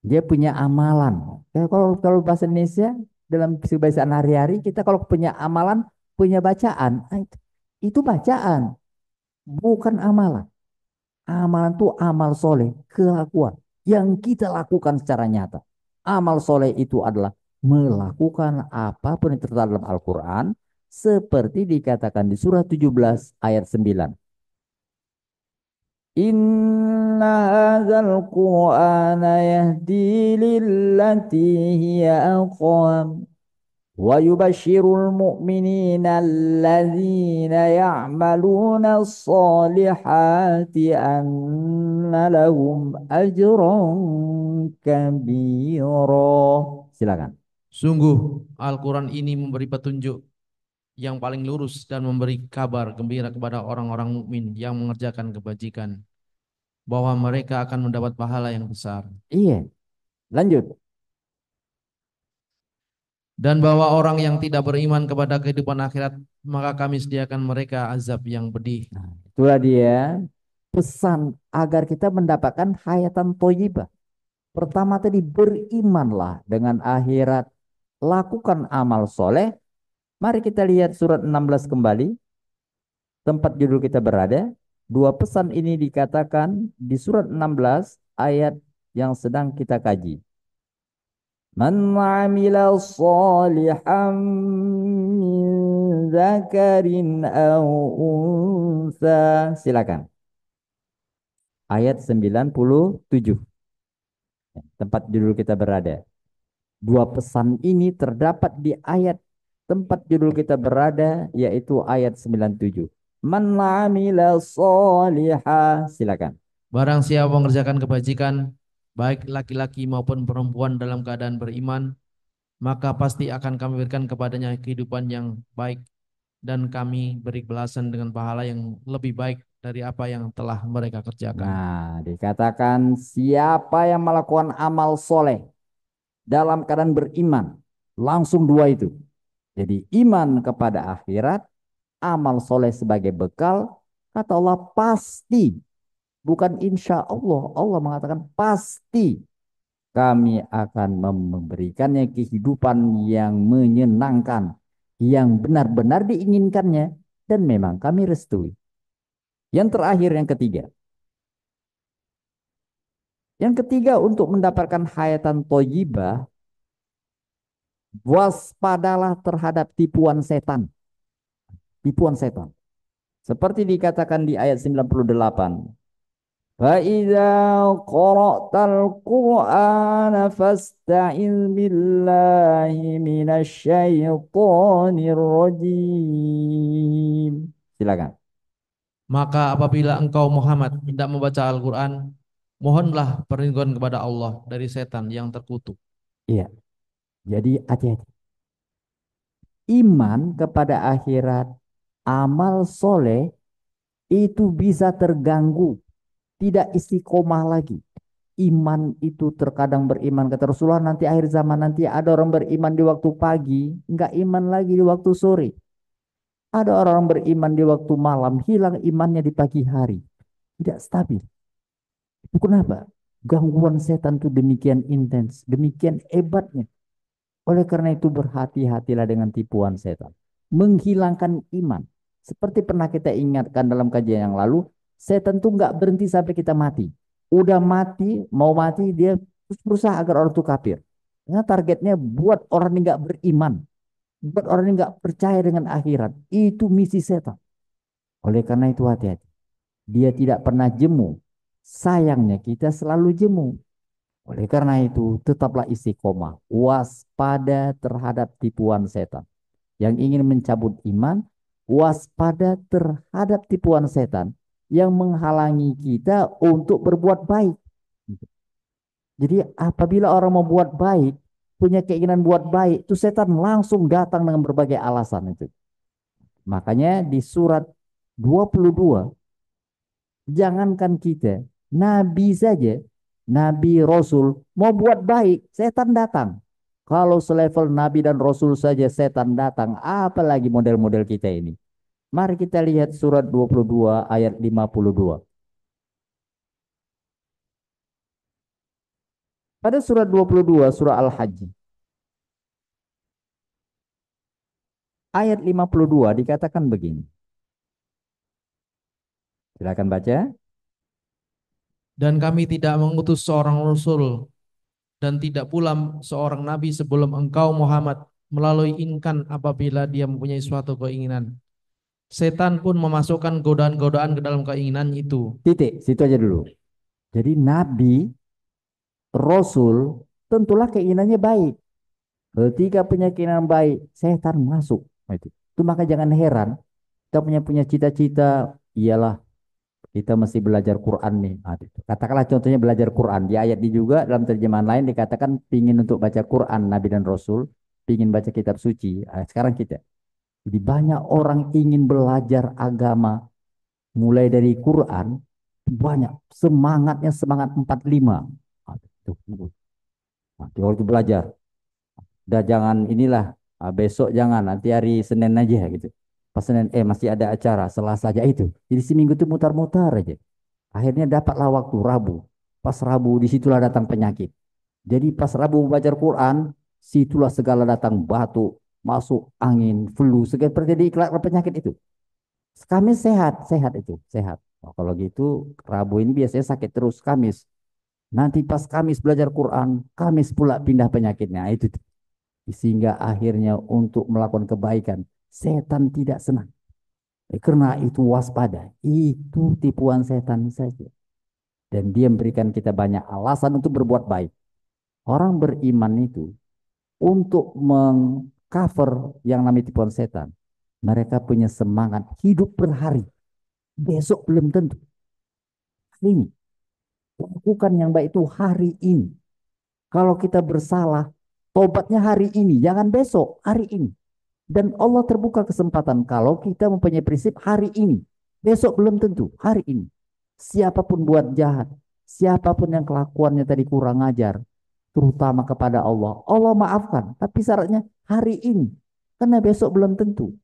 dia punya amalan. Ya, kalau bahasa Indonesia dalam kebiasaan hari-hari kita kalau punya amalan punya bacaan. Itu bacaan, bukan amalan. Amalan itu amal soleh, kelakuan yang kita lakukan secara nyata. Amal soleh itu adalah melakukan apapun yang tertera dalam Al-Quran seperti dikatakan di surah 17 ayat 9. Inna hadzal Qur'ana yahdi lillati hiya aqwam wa yubashshirul mu'minina alladzina ya'maluna as-salihati anna lahum ajran kabira. Silakan. Sungguh Al-Quran ini memberi petunjuk yang paling lurus dan memberi kabar gembira kepada orang-orang mukmin yang mengerjakan kebajikan bahwa mereka akan mendapat pahala yang besar, Iya, lanjut. dan bahwa orang yang tidak beriman kepada kehidupan akhirat maka kami sediakan mereka azab yang pedih. Nah, itulah dia pesan agar kita mendapatkan hayatan thayyibah. Pertama tadi berimanlah dengan akhirat, lakukan amal soleh. Mari kita lihat surat 16 kembali, tempat judul kita berada. Dua pesan ini dikatakan di surat 16 ayat yang sedang kita kaji. Man 'amila shalihan min dzakarin aw unsa. Silakan. Ayat 97. Tempat judul kita berada. Dua pesan ini terdapat di ayat tempat judul kita berada, yaitu ayat 97. Man 'amila shaliha. Silakan. Barang siapa mengerjakan kebajikan baik laki-laki maupun perempuan dalam keadaan beriman, maka pasti akan kami berikan kepadanya kehidupan yang baik dan kami beri balasan dengan pahala yang lebih baik dari apa yang telah mereka kerjakan. Nah, dikatakan siapa yang melakukan amal soleh dalam keadaan beriman. Langsung dua itu. Jadi iman kepada akhirat, amal soleh sebagai bekal, kata Allah pasti, bukan insya Allah. Allah mengatakan pasti kami akan memberikannya kehidupan yang menyenangkan, yang benar-benar diinginkannya, dan memang kami restui. Yang terakhir, yang ketiga. Yang ketiga, untuk mendapatkan hayatan thayyibah, waspadalah terhadap tipuan setan. Tipuan setan. Seperti dikatakan di ayat 98. فَإِذَا قَرَأْتَ الْقُرْآنَ فَاسْتَعِذْ بِاللَّهِ مِنَ الشَّيْطَانِ الرَّجِيمِ. Silakan. Maka apabila engkau Muhammad hendak membaca Al-Quran, mohonlah perlindungan kepada Allah dari setan yang terkutuk. Iya. Jadi hati-hati. Iman kepada akhirat, amal soleh itu bisa terganggu, tidak istiqomah lagi. Iman itu terkadang beriman, kata Rasulullah, nanti akhir zaman nanti ada orang beriman di waktu pagi, enggak iman lagi di waktu sore. Ada orang beriman di waktu malam, hilang imannya di pagi hari. Tidak stabil. Itu kenapa? Gangguan setan itu demikian intens, demikian hebatnya. Oleh karena itu berhati-hatilah dengan tipuan setan. Menghilangkan iman. Seperti pernah kita ingatkan dalam kajian yang lalu, setan itu nggak berhenti sampai kita mati. Udah mati, mau mati, dia terus berusaha agar orang itu kafir. Karena targetnya buat orang yang nggak beriman. Buat orang yang nggak percaya dengan akhirat. Itu misi setan. Oleh karena itu hati-hati. Dia tidak pernah jemu. Sayangnya kita selalu jemu. Oleh karena itu, tetaplah istiqomah, waspada terhadap tipuan setan. Yang ingin mencabut iman, waspada terhadap tipuan setan yang menghalangi kita untuk berbuat baik. Jadi apabila orang mau buat baik, punya keinginan buat baik, itu setan langsung datang dengan berbagai alasan itu. Makanya di surat 22, jangankan kita, Nabi saja, Nabi Rasul mau buat baik, setan datang. Kalau selevel Nabi dan Rasul saja setan datang, apalagi model-model kita ini. Mari kita lihat surat 22 ayat 52. Pada surat 22 surah Al-Hajj. Ayat 52 dikatakan begini. Silakan baca. Dan kami tidak mengutus seorang Rasul dan tidak pula seorang Nabi sebelum engkau Muhammad melalui inkan apabila dia mempunyai suatu keinginan. Setan pun memasukkan godaan-godaan ke dalam keinginan itu. Titik, situ aja dulu. Jadi Nabi, Rasul, tentulah keinginannya baik. Ketika punya keinginan baik, setan masuk. Itu maka jangan heran, kita punya cita-cita, iyalah kita mesti belajar Quran nih. Katakanlah contohnya belajar Quran. Di ayat ini juga dalam terjemahan lain dikatakan pingin untuk baca Quran, Nabi dan Rasul, pingin baca kitab suci. Sekarang kita. Jadi banyak orang ingin belajar agama, mulai dari Quran, banyak semangatnya semangat 45. Waktu belajar. Udah jangan inilah, besok jangan, nanti hari Senin aja gitu. Pas Senin, masih ada acara, Selasa aja itu. Jadi seminggu itu mutar-mutar aja. Akhirnya dapatlah waktu Rabu. Pas Rabu disitulah datang penyakit. Jadi pas Rabu belajar Quran, situlah segala datang batuk, masuk angin, flu, seperti di iklan penyakit itu. Kamis sehat, sehat itu, sehat. Kalau gitu Rabu ini biasanya sakit terus Kamis. Nanti pas Kamis belajar Quran, Kamis pula pindah penyakitnya. Itu tuh. Sehingga akhirnya untuk melakukan kebaikan, setan tidak senang. Karena itu waspada, itu tipuan setan saja. Dan dia memberikan kita banyak alasan untuk berbuat baik. Orang beriman itu untuk mengcover yang namanya tipuan setan. Mereka punya semangat hidup per hari. Besok belum tentu. Hari ini. Lakukan yang baik itu hari ini. Kalau kita bersalah, tobatnya hari ini. Jangan besok, hari ini. Dan Allah terbuka kesempatan kalau kita mempunyai prinsip hari ini. Besok belum tentu, hari ini. Siapapun buat jahat, siapapun yang kelakuannya tadi kurang ajar, terutama kepada Allah. Allah maafkan, tapi syaratnya hari ini. Karena besok belum tentu.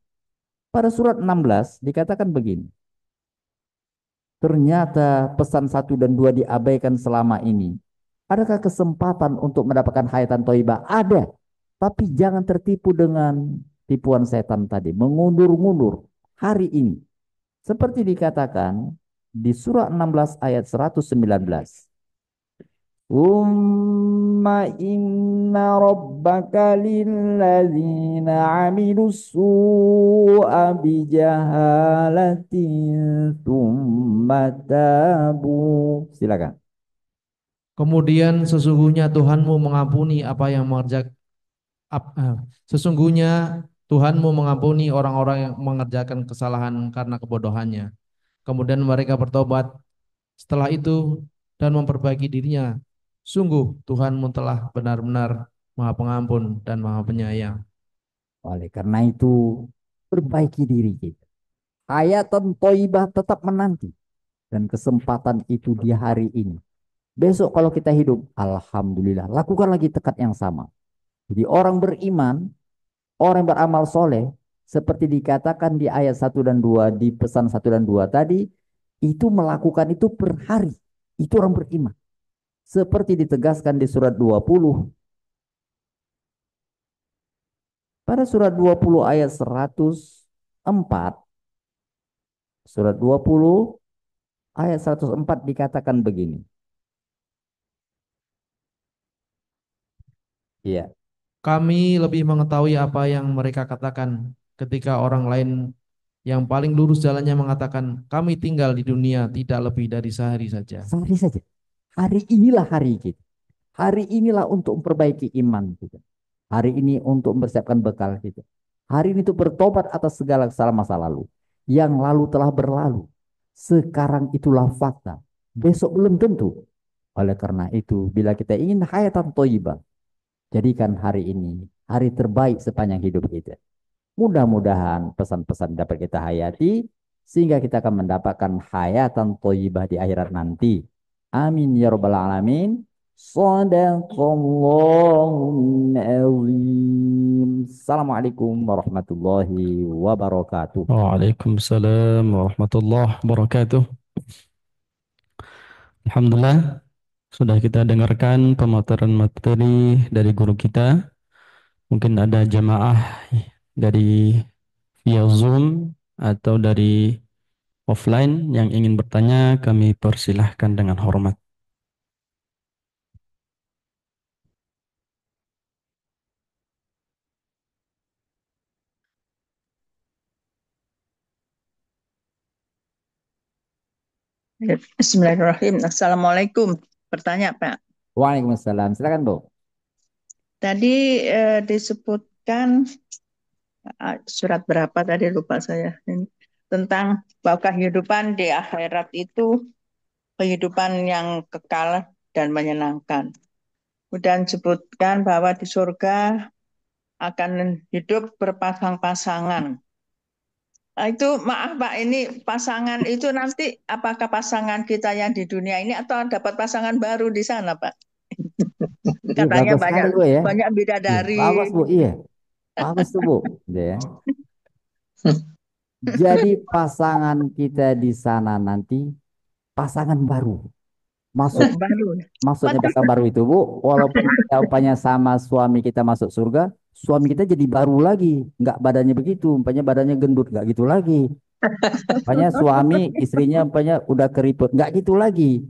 Pada surat 16 dikatakan begini. Ternyata pesan 1 dan 2 diabaikan selama ini. Adakah kesempatan untuk mendapatkan hayatan thayyibah? Ada. Tapi jangan tertipu dengan tipuan setan tadi. Mengundur-undur hari ini. Seperti dikatakan di surah 16 ayat 119. Umma inna rabbaka lilladzina amilu su'a bijahalatin thumma tabu. Silakan. Kemudian sesungguhnya Tuhanmu mengampuni apa yang sesungguhnya Tuhanmu mengampuni orang-orang yang mengerjakan kesalahan karena kebodohannya. Kemudian mereka bertobat setelah itu dan memperbaiki dirinya. Sungguh Tuhanmu telah benar-benar Maha Pengampun dan Maha Penyayang. Oleh karena itu, perbaiki diri kita. Hayatan thayyibah tetap menanti. Dan kesempatan itu di hari ini. Besok kalau kita hidup, alhamdulillah, lakukan lagi tekad yang sama. Jadi orang beriman, orang yang beramal soleh, seperti dikatakan di ayat 1 dan 2, di pesan 1 dan 2 tadi, itu melakukan itu per hari. Itu orang beriman. Seperti ditegaskan di surat 20. Pada surat 20 ayat 104, surat 20 ayat 104 dikatakan begini. Iya. Kami lebih mengetahui apa yang mereka katakan ketika orang lain yang paling lurus jalannya mengatakan, kami tinggal di dunia tidak lebih dari sehari saja. Sehari saja. Hari inilah hari kita. Hari inilah untuk memperbaiki iman kita. Hari ini untuk mempersiapkan bekal kita. Hari ini untuk bertobat atas segala kesalahan masa lalu. Yang lalu telah berlalu. Sekarang itulah fakta. Besok belum tentu. Oleh karena itu, bila kita ingin hayatan thayyibah, jadikan hari ini hari terbaik sepanjang hidup kita. Mudah-mudahan pesan-pesan dapat kita hayati sehingga kita akan mendapatkan hayatan thayyibah di akhirat nanti. Amin ya rabbal alamin. Shadaqallahul azim. Assalamualaikum warahmatullahi wabarakatuh. Waalaikumsalam warahmatullahi wabarakatuh. Alhamdulillah, sudah kita dengarkan pemaparan materi dari guru kita. Mungkin ada jamaah dari via Zoom atau dari offline yang ingin bertanya, kami persilahkan dengan hormat. Bismillahirrahmanirrahim. Assalamualaikum. Bertanya, Pak. Waalaikumsalam. Silakan, Bu. Tadi disebutkan surat berapa tadi lupa saya. Tentang bahwa kehidupan di akhirat itu kehidupan yang kekal dan menyenangkan. Kemudian disebutkan bahwa di surga akan hidup berpasang-pasangan. Itu maaf Pak, ini pasangan itu nanti apakah pasangan kita yang di dunia ini atau dapat pasangan baru di sana Pak? Iya, Katanya bagus sekali, Bu, ya. banyak Iya, bagus, bidadari. Bu. Iya. Bagus tuh, Bu. Gitu ya. Jadi pasangan kita di sana nanti pasangan baru. Oh, Maksud baru. maksudnya Maka pasangan baru itu, Bu, walaupun kita umpamanya sama suami kita masuk surga, suami kita jadi baru lagi, nggak badannya begitu, umpamanya badannya gendut, nggak gitu lagi. Umpamanya suami istrinya umpamanya udah keriput, nggak gitu lagi.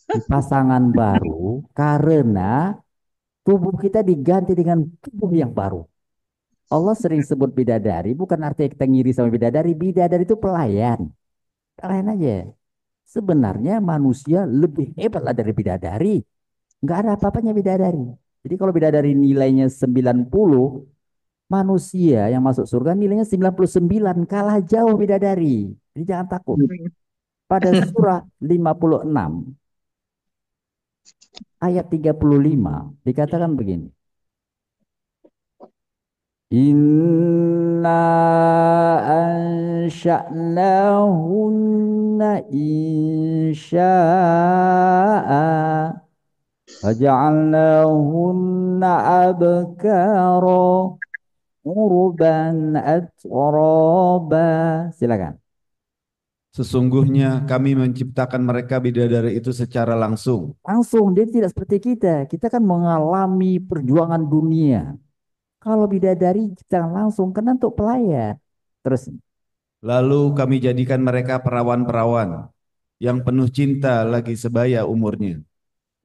Di pasangan baru karena tubuh kita diganti dengan tubuh yang baru. Allah sering sebut bidadari, bukan artinya kita ngiri sama bidadari. Bidadari itu pelayan. Pelayan aja. Sebenarnya manusia lebih hebat lah dari bidadari. Nggak ada apa-apanya bidadari. Jadi kalau bidadari nilainya 90, manusia yang masuk surga nilainya 99. Kalah jauh bidadari. Jadi jangan takut. Pada surah 56, ayat 35, dikatakan begini. Inna ansha'nahunna insya'a Faja'alnahunna abkara urban atraba. Silakan. Sesungguhnya kami menciptakan mereka bidadari itu secara langsung. Langsung dia tidak seperti kita. Kita kan mengalami perjuangan dunia. Kalau bidadari jangan langsung kena untuk pelayar. Terus Lalu kami jadikan mereka perawan-perawan yang penuh cinta lagi sebaya umurnya.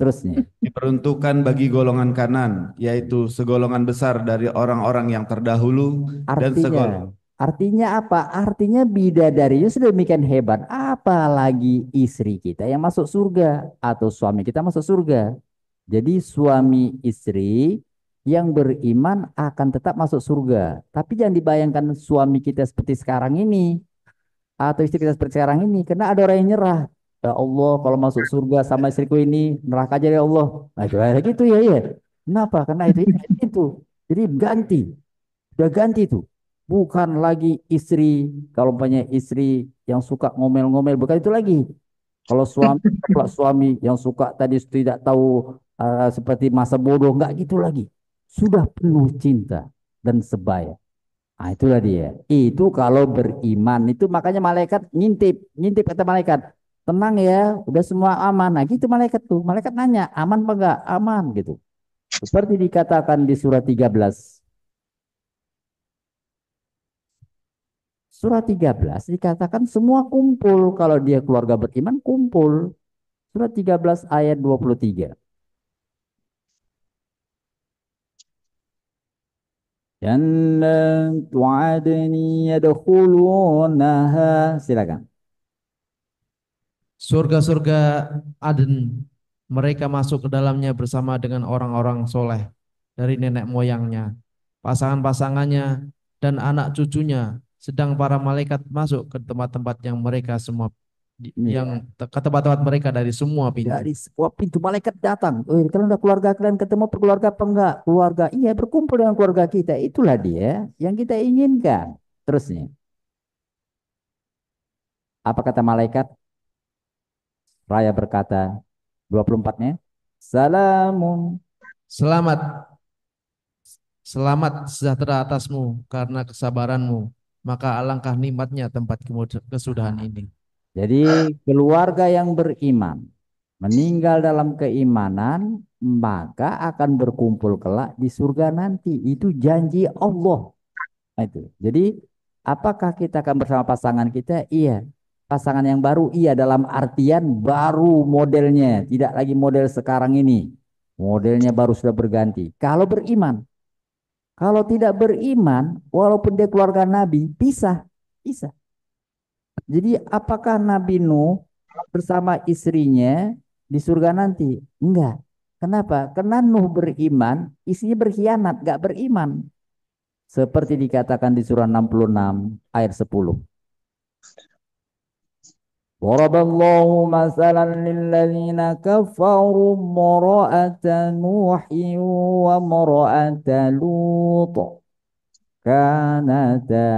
terusnya. Diperuntukkan bagi golongan kanan, yaitu segolongan besar dari orang-orang yang terdahulu dan Artinya, artinya apa? Artinya bidadarinya sudah demikian hebat. Apalagi istri kita yang masuk surga atau suami kita masuk surga. Jadi suami istri yang beriman akan tetap masuk surga. Tapi jangan dibayangkan suami kita seperti sekarang ini atau istri kita seperti sekarang ini. Karena ada orang yang nyerah. Ya Allah, kalau masuk surga sama istriku ini neraka aja ya Allah. Nah, itu kayak gitu ya, ya. Kenapa? Karena itu. Jadi ganti. Udah ganti tuh. Bukan lagi istri, kalau punya istri yang suka ngomel-ngomel, bukan itu lagi. Kalau suami yang suka tadi tidak tahu seperti masa bodoh, nggak gitu lagi. Sudah penuh cinta dan sebaya. Ah, itulah dia. Itu kalau beriman. Itu makanya malaikat ngintip, ngintip kata malaikat. Tenang ya, udah semua aman. Nah gitu malaikat tuh. Malaikat nanya, aman apa enggak? Aman gitu. Seperti dikatakan di surat 13. Surat 13 dikatakan semua kumpul. Kalau dia keluarga beriman kumpul. Surat 13 ayat 23. Jannatu adni yadkhulunaha. Silakan. Surga-surga Aden, mereka masuk ke dalamnya bersama dengan orang-orang soleh dari nenek moyangnya, pasangan-pasangannya, dan anak cucunya. Sedang para malaikat masuk ke tempat-tempat yang mereka semua Iya. ke tempat-tempat mereka dari semua pintu. Dari sebuah pintu malaikat datang. Kalian udah keluarga kalian ketemu keluarga apa enggak? Keluarga. Iya, berkumpul dengan keluarga kita. Itulah dia yang kita inginkan. Terusnya, apa kata malaikat? Raya berkata 24-nya. Salamun. Selamat, selamat sejahtera atasmu karena kesabaranmu. Maka alangkah nikmatnya tempat kesudahan ini. Jadi keluarga yang beriman meninggal dalam keimanan maka akan berkumpul kelak di surga nanti. Itu janji Allah. Nah, itu. Jadi apakah kita akan bersama pasangan kita? Iya. Pasangan yang baru iya dalam artian baru modelnya, tidak lagi model sekarang ini. Modelnya baru sudah berganti. Kalau beriman, kalau tidak beriman, walaupun dia keluarga Nabi, pisah, pisah. Jadi apakah Nabi Nuh bersama istrinya di surga nanti? Enggak. Kenapa? Karena Nuh beriman, istrinya berkhianat, enggak beriman. Seperti dikatakan di surah 66 ayat 10. Waraballahu masalan lilladzina kafaru mara'ata Nuhi wa mara'ata Lut. كانتا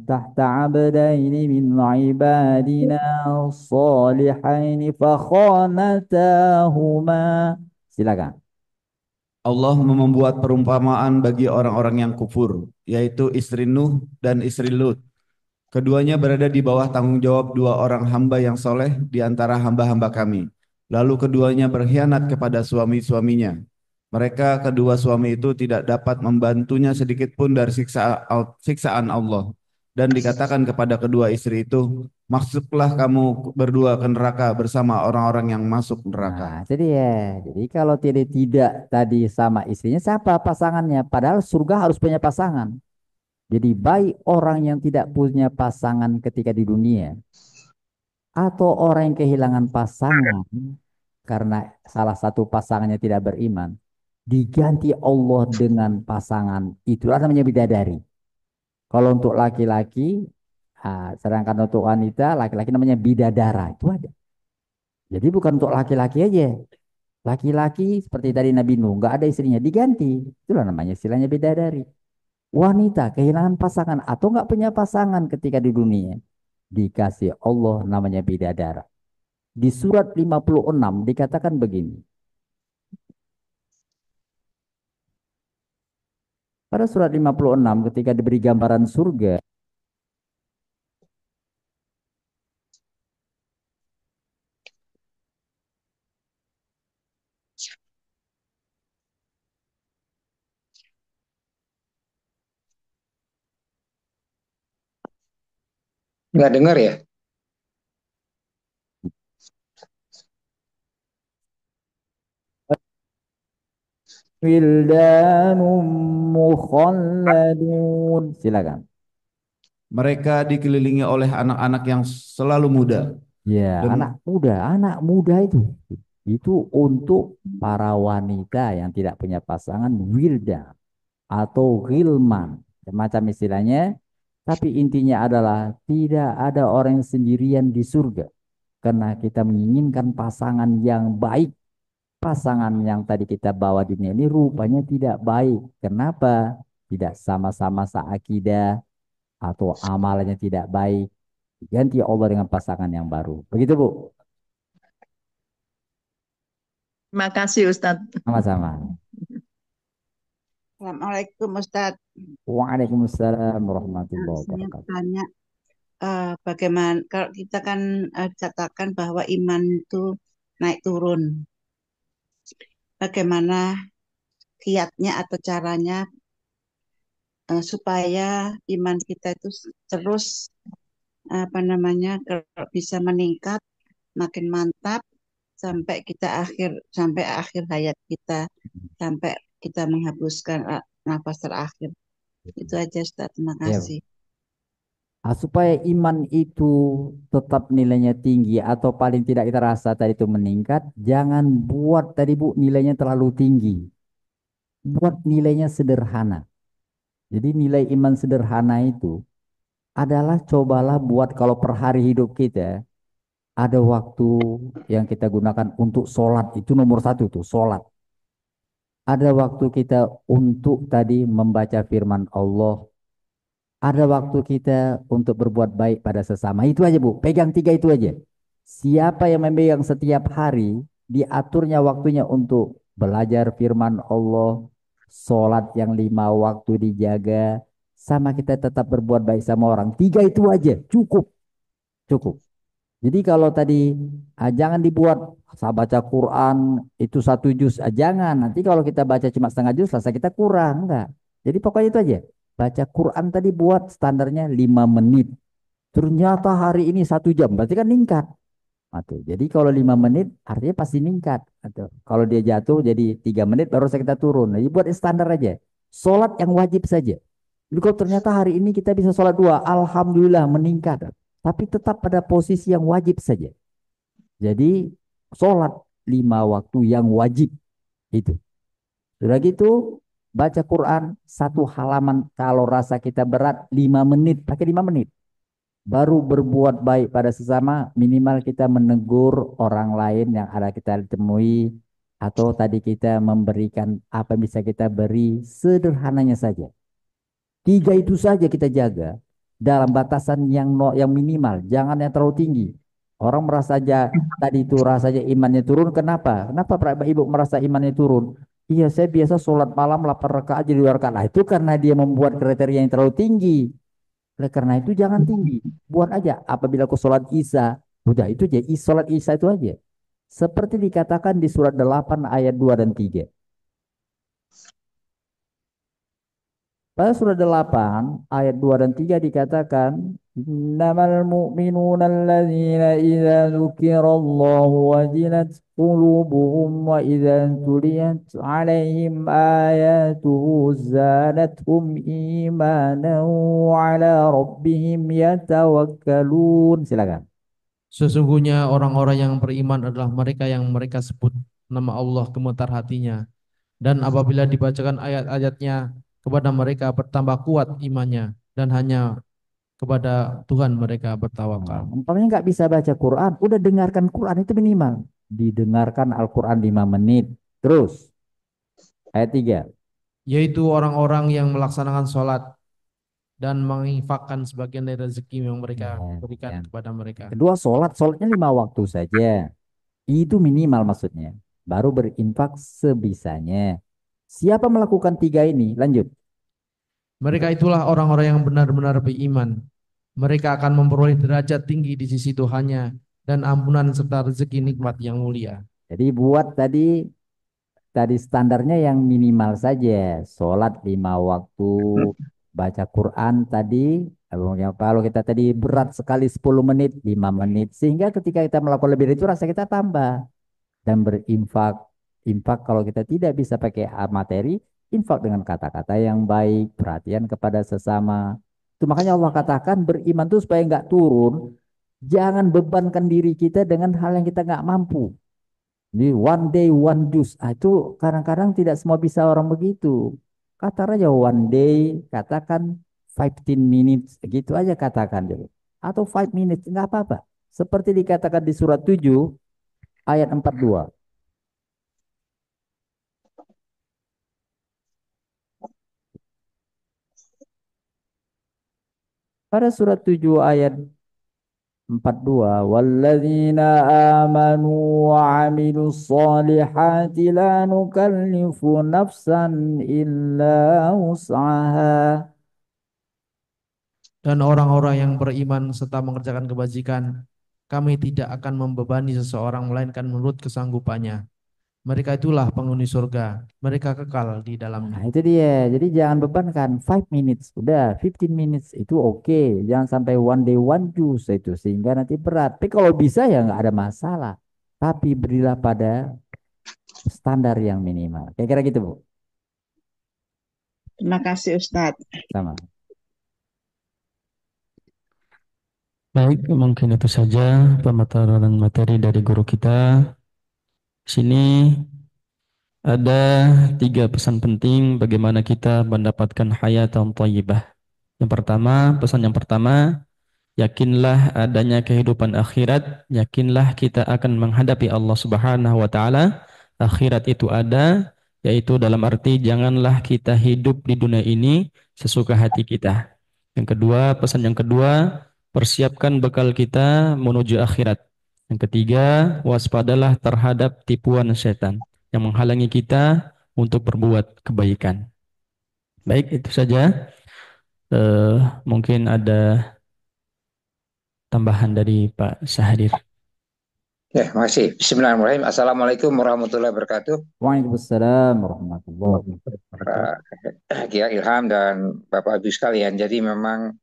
تحت عبدين من عبادنا الصالحين فخانتاهما. Silakan. Allah membuat perumpamaan bagi orang-orang yang kufur, yaitu istri Nuh dan istri Lut. Keduanya berada di bawah tanggung jawab dua orang hamba yang soleh di antara hamba-hamba kami. Lalu keduanya berkhianat kepada suami-suaminya. Mereka kedua suami itu tidak dapat membantunya sedikit pun dari siksaan Allah. Dan dikatakan kepada kedua istri itu, masuklah kamu berdua ke neraka bersama orang-orang yang masuk neraka. Nah, jadi ya. Jadi kalau tidak tadi sama istrinya, siapa pasangannya? Padahal surga harus punya pasangan. Jadi baik orang yang tidak punya pasangan ketika di dunia atau orang yang kehilangan pasangan karena salah satu pasangannya tidak beriman, diganti Allah dengan pasangan. Itulah namanya bidadari. Kalau untuk laki-laki, sedangkan untuk wanita, laki-laki namanya bidadara. Itu aja. Jadi bukan untuk laki-laki aja. Laki-laki seperti tadi Nabi Nuh, nggak ada istrinya, diganti. Itulah namanya istilahnya bidadari. Wanita kehilangan pasangan atau nggak punya pasangan ketika di dunia, dikasih Allah namanya bidadara. Di surat 56 dikatakan begini. Pada surat 56 ketika diberi gambaran surga, Nggak dengar ya? wildanum mukhalladun. Silakan. Mereka dikelilingi oleh anak-anak yang selalu muda. Ya, Dan anak muda itu untuk para wanita yang tidak punya pasangan wildan atau ghilman, macam istilahnya. Tapi intinya adalah tidak ada orang yang sendirian di surga. Karena kita menginginkan pasangan yang baik. Pasangan yang tadi kita bawa di dunia ini rupanya tidak baik. Kenapa? Tidak sama-sama seakidah atau amalannya tidak baik. Ganti Allah dengan pasangan yang baru. Begitu, Bu? Makasih Ustadz. Sama-sama. Assalamualaikum Ustadz. Waalaikumsalam warahmatullahi Saya wabarakatuh. tanya bagaimana kalau kita kan katakan bahwa iman itu naik turun. Bagaimana kiatnya atau caranya supaya iman kita itu terus kalau bisa meningkat makin mantap sampai akhir hayat kita, sampai kita menghembuskan nafas terakhir. Itu aja Ustaz, terima Ya, kasih. supaya iman itu tetap nilainya tinggi atau paling tidak kita rasa tadi itu meningkat, jangan buat tadi Bu nilainya terlalu tinggi. Buat nilainya sederhana. Jadi nilai iman sederhana itu adalah cobalah buat kalau per hari hidup kita ada waktu yang kita gunakan untuk sholat. Itu nomor satu tuh, sholat. Ada waktu kita untuk tadi membaca firman Allah. Ada waktu kita untuk berbuat baik pada sesama. Itu aja Bu, pegang tiga itu aja. Siapa yang memegang setiap hari, diaturnya waktunya untuk belajar firman Allah, sholat yang 5 waktu dijaga, sama kita tetap berbuat baik sama orang. Tiga itu aja, cukup, cukup. Jadi kalau tadi jangan dibuat saya baca Quran itu 1 juz, jangan. Nanti kalau kita baca cuma setengah juz, rasa kita kurang, enggak. Jadi pokoknya itu aja. Baca Quran tadi buat standarnya 5 menit. Ternyata hari ini 1 jam, berarti kan meningkat. Atau, jadi kalau 5 menit artinya pasti meningkat. Atau kalau dia jatuh jadi 3 menit baru saya kita turun. Jadi buat standar aja. Sholat yang wajib saja. Jadi kalau ternyata hari ini kita bisa sholat 2, alhamdulillah meningkat. Tapi tetap pada posisi yang wajib saja. Jadi sholat 5 waktu yang wajib itu. Sudah gitu baca Quran 1 halaman kalau rasa kita berat 5 menit, pakai 5 menit. Baru berbuat baik pada sesama, minimal kita menegur orang lain yang ada kita temui, atau tadi kita memberikan apa yang bisa kita beri, sederhananya saja. Tiga itu saja kita jaga dalam batasan yang minimal, jangan yang terlalu tinggi. Orang merasa aja tadi itu rasanya imannya turun, kenapa? Kenapa Pak Ibu merasa imannya turun? Iya, saya biasa sholat malam 8 rakaat jadi 2 rakaat. Nah, itu karena dia membuat kriteria yang terlalu tinggi. Oleh karena itu jangan tinggi. Buat aja apabila aku sholat Isya. Udah itu aja. Sholat Isya itu aja. Seperti dikatakan di surat 8 ayat 2 dan 3. Pada surat 8 ayat 2 dan 3 dikatakan innamal mu'minuna alladzina idza dzukirallahu wajilat qulubuhum wa idza tuliyat alaihim ayatuhu zadathum imanan wa ala rabbihim yatawakkalun. Silakan. Sesungguhnya orang-orang yang beriman adalah mereka yang mereka sebut nama Allah gemetar hatinya. Dan apabila dibacakan ayat-ayatnya kepada mereka bertambah kuat imannya. Dan hanya kepada Tuhan mereka bertawakal. Umpamanya nggak bisa baca Quran, udah dengarkan Quran itu minimal. Didengarkan Al-Quran 5 menit. Terus ayat 3. Yaitu orang-orang yang melaksanakan sholat dan menginfakkan sebagian dari rezeki yang mereka berikan kepada mereka. Kedua, sholatnya 5 waktu saja. Itu minimal maksudnya. Baru berinfak sebisanya. Siapa melakukan tiga ini? Lanjut. Mereka itulah orang-orang yang benar-benar beriman. Mereka akan memperoleh derajat tinggi di sisi Tuhannya dan ampunan serta rezeki nikmat yang mulia. Jadi buat tadi standarnya yang minimal saja. Sholat 5 waktu, baca Quran tadi. Kalau kita tadi berat sekali 10 menit, 5 menit. Sehingga ketika kita melakukan lebih dari itu rasa kita tambah. Dan berinfak. Infak kalau kita tidak bisa pakai materi, infak dengan kata-kata yang baik, perhatian kepada sesama. Itu makanya Allah katakan beriman itu supaya nggak turun. Jangan bebankan diri kita dengan hal yang kita nggak mampu. Jadi one day one juice. Itu kadang-kadang tidak semua bisa orang begitu. Kata aja one day, katakan 15 minutes, gitu aja katakan dulu. Atau 5 minutes, nggak apa-apa. Seperti dikatakan di surat 7 ayat 42. Pada surat 7 ayat 42, walladzina amanu wa amilus solihati la nukallifu nafsan illa wus'aha. Dan orang-orang yang beriman serta mengerjakan kebajikan, kami tidak akan membebani seseorang melainkan menurut kesanggupannya. Mereka itulah penghuni surga, mereka kekal di Nah, dalamnya. itu dia. Jadi jangan bebankan 5 minutes, udah 15 minutes itu oke. Jangan sampai one day one juice itu sehingga nanti berat. Tapi kalau bisa ya nggak ada masalah. Tapi berilah pada standar yang minimal. Kira-kira gitu, Bu. Terima kasih Ustadz. Sama. Baik, mungkin itu saja pemaparan materi dari guru kita. Di sini ada 3 pesan penting bagaimana kita mendapatkan hayatan thayyibah. Yang pertama, pesan yang pertama, yakinlah adanya kehidupan akhirat, yakinlah kita akan menghadapi Allah Subhanahu wa taala. Akhirat itu ada, yaitu dalam arti janganlah kita hidup di dunia ini sesuka hati kita. Yang kedua, pesan yang kedua, persiapkan bekal kita menuju akhirat. Yang ketiga, waspadalah terhadap tipuan setan yang menghalangi kita untuk berbuat kebaikan. Baik, itu saja. Mungkin ada tambahan dari Pak Sahadir. Ya, makasih. Bismillahirrahmanirrahim. Assalamualaikum warahmatullahi wabarakatuh. Waalaikumsalam warahmatullahi wabarakatuh. Pak Kia Ilham dan Bapak Ibu sekalian. Jadi memang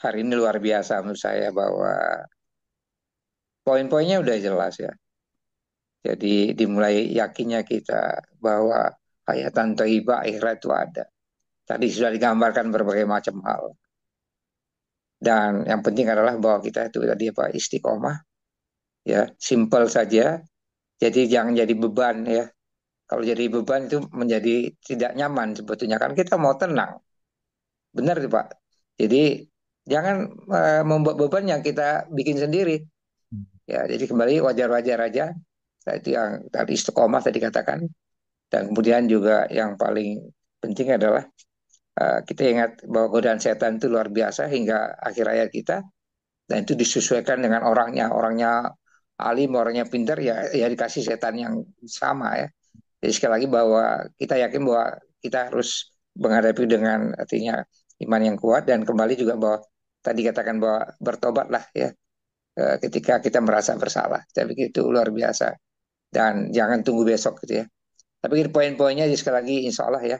hari ini luar biasa menurut saya bahwa poin-poinnya udah jelas ya. Jadi dimulai yakinnya kita bahwa hayatan thayyibah akhirat itu ada. Tadi sudah digambarkan berbagai macam hal. Dan yang penting adalah bahwa kita itu tadi apa istiqomah ya, simple saja. Jadi jangan jadi beban ya. Kalau jadi beban itu menjadi tidak nyaman sebetulnya kan kita mau tenang. Benar tuh Pak. Jadi jangan membuat beban yang kita bikin sendiri. Ya, jadi kembali wajar-wajar aja. Nah, itu yang tadi istiqomah tadi katakan. Dan kemudian juga yang paling penting adalah kita ingat bahwa godaan setan itu luar biasa hingga akhir hayat kita. Dan itu disesuaikan dengan orangnya. Orangnya alim, orangnya pintar, ya dikasih setan yang sama ya. Jadi sekali lagi bahwa kita yakin bahwa kita harus menghadapi dengan artinya iman yang kuat dan kembali juga bahwa tadi katakan bahwa bertobatlah ya ketika kita merasa bersalah. Saya pikir itu luar biasa dan jangan tunggu besok gitu ya. Tapi poin-poinnya sekali lagi insya Allah ya.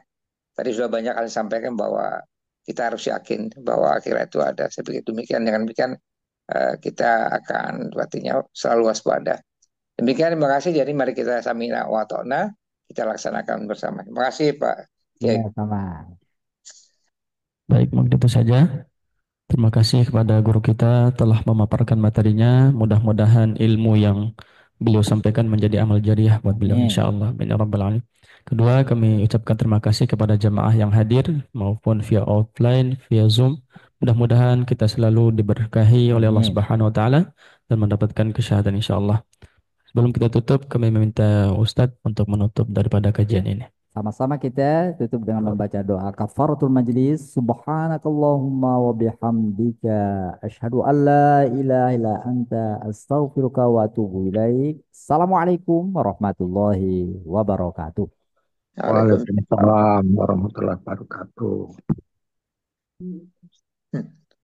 Tadi sudah banyak kali sampaikan bahwa kita harus yakin bahwa akhirat itu ada. Saya pikir demikian. Dengan demikian kita akan artinya selalu waspada. Demikian terima kasih. Jadi mari kita samina wa ta'na kita laksanakan bersama. Terima kasih Pak Ya, Kiai. sama. Baik, mungkin itu saja. Terima kasih kepada guru kita telah memaparkan materinya. Mudah-mudahan ilmu yang beliau sampaikan menjadi amal jariah buat beliau Amin. insyaallah. Amin ya rabbal alamin. Kedua, kami ucapkan terima kasih kepada jamaah yang hadir maupun via offline, via Zoom. Mudah-mudahan kita selalu diberkahi oleh Allah Amin. Subhanahu wa taala dan mendapatkan kesyahadatan insyaallah. Sebelum kita tutup, kami meminta Ustadz untuk menutup daripada kajian ini. Sama-sama kita tutup dengan membaca doa kafaratul majlis. Subhanakallahumma wa bihamdika asyhadu an la ilaha illa anta astaghfiruka wa atubu ilaik. Assalamualaikum warahmatullahi wabarakatuh. Waalaikumsalam. Waalaikumsalam warahmatullahi wabarakatuh. Hmm.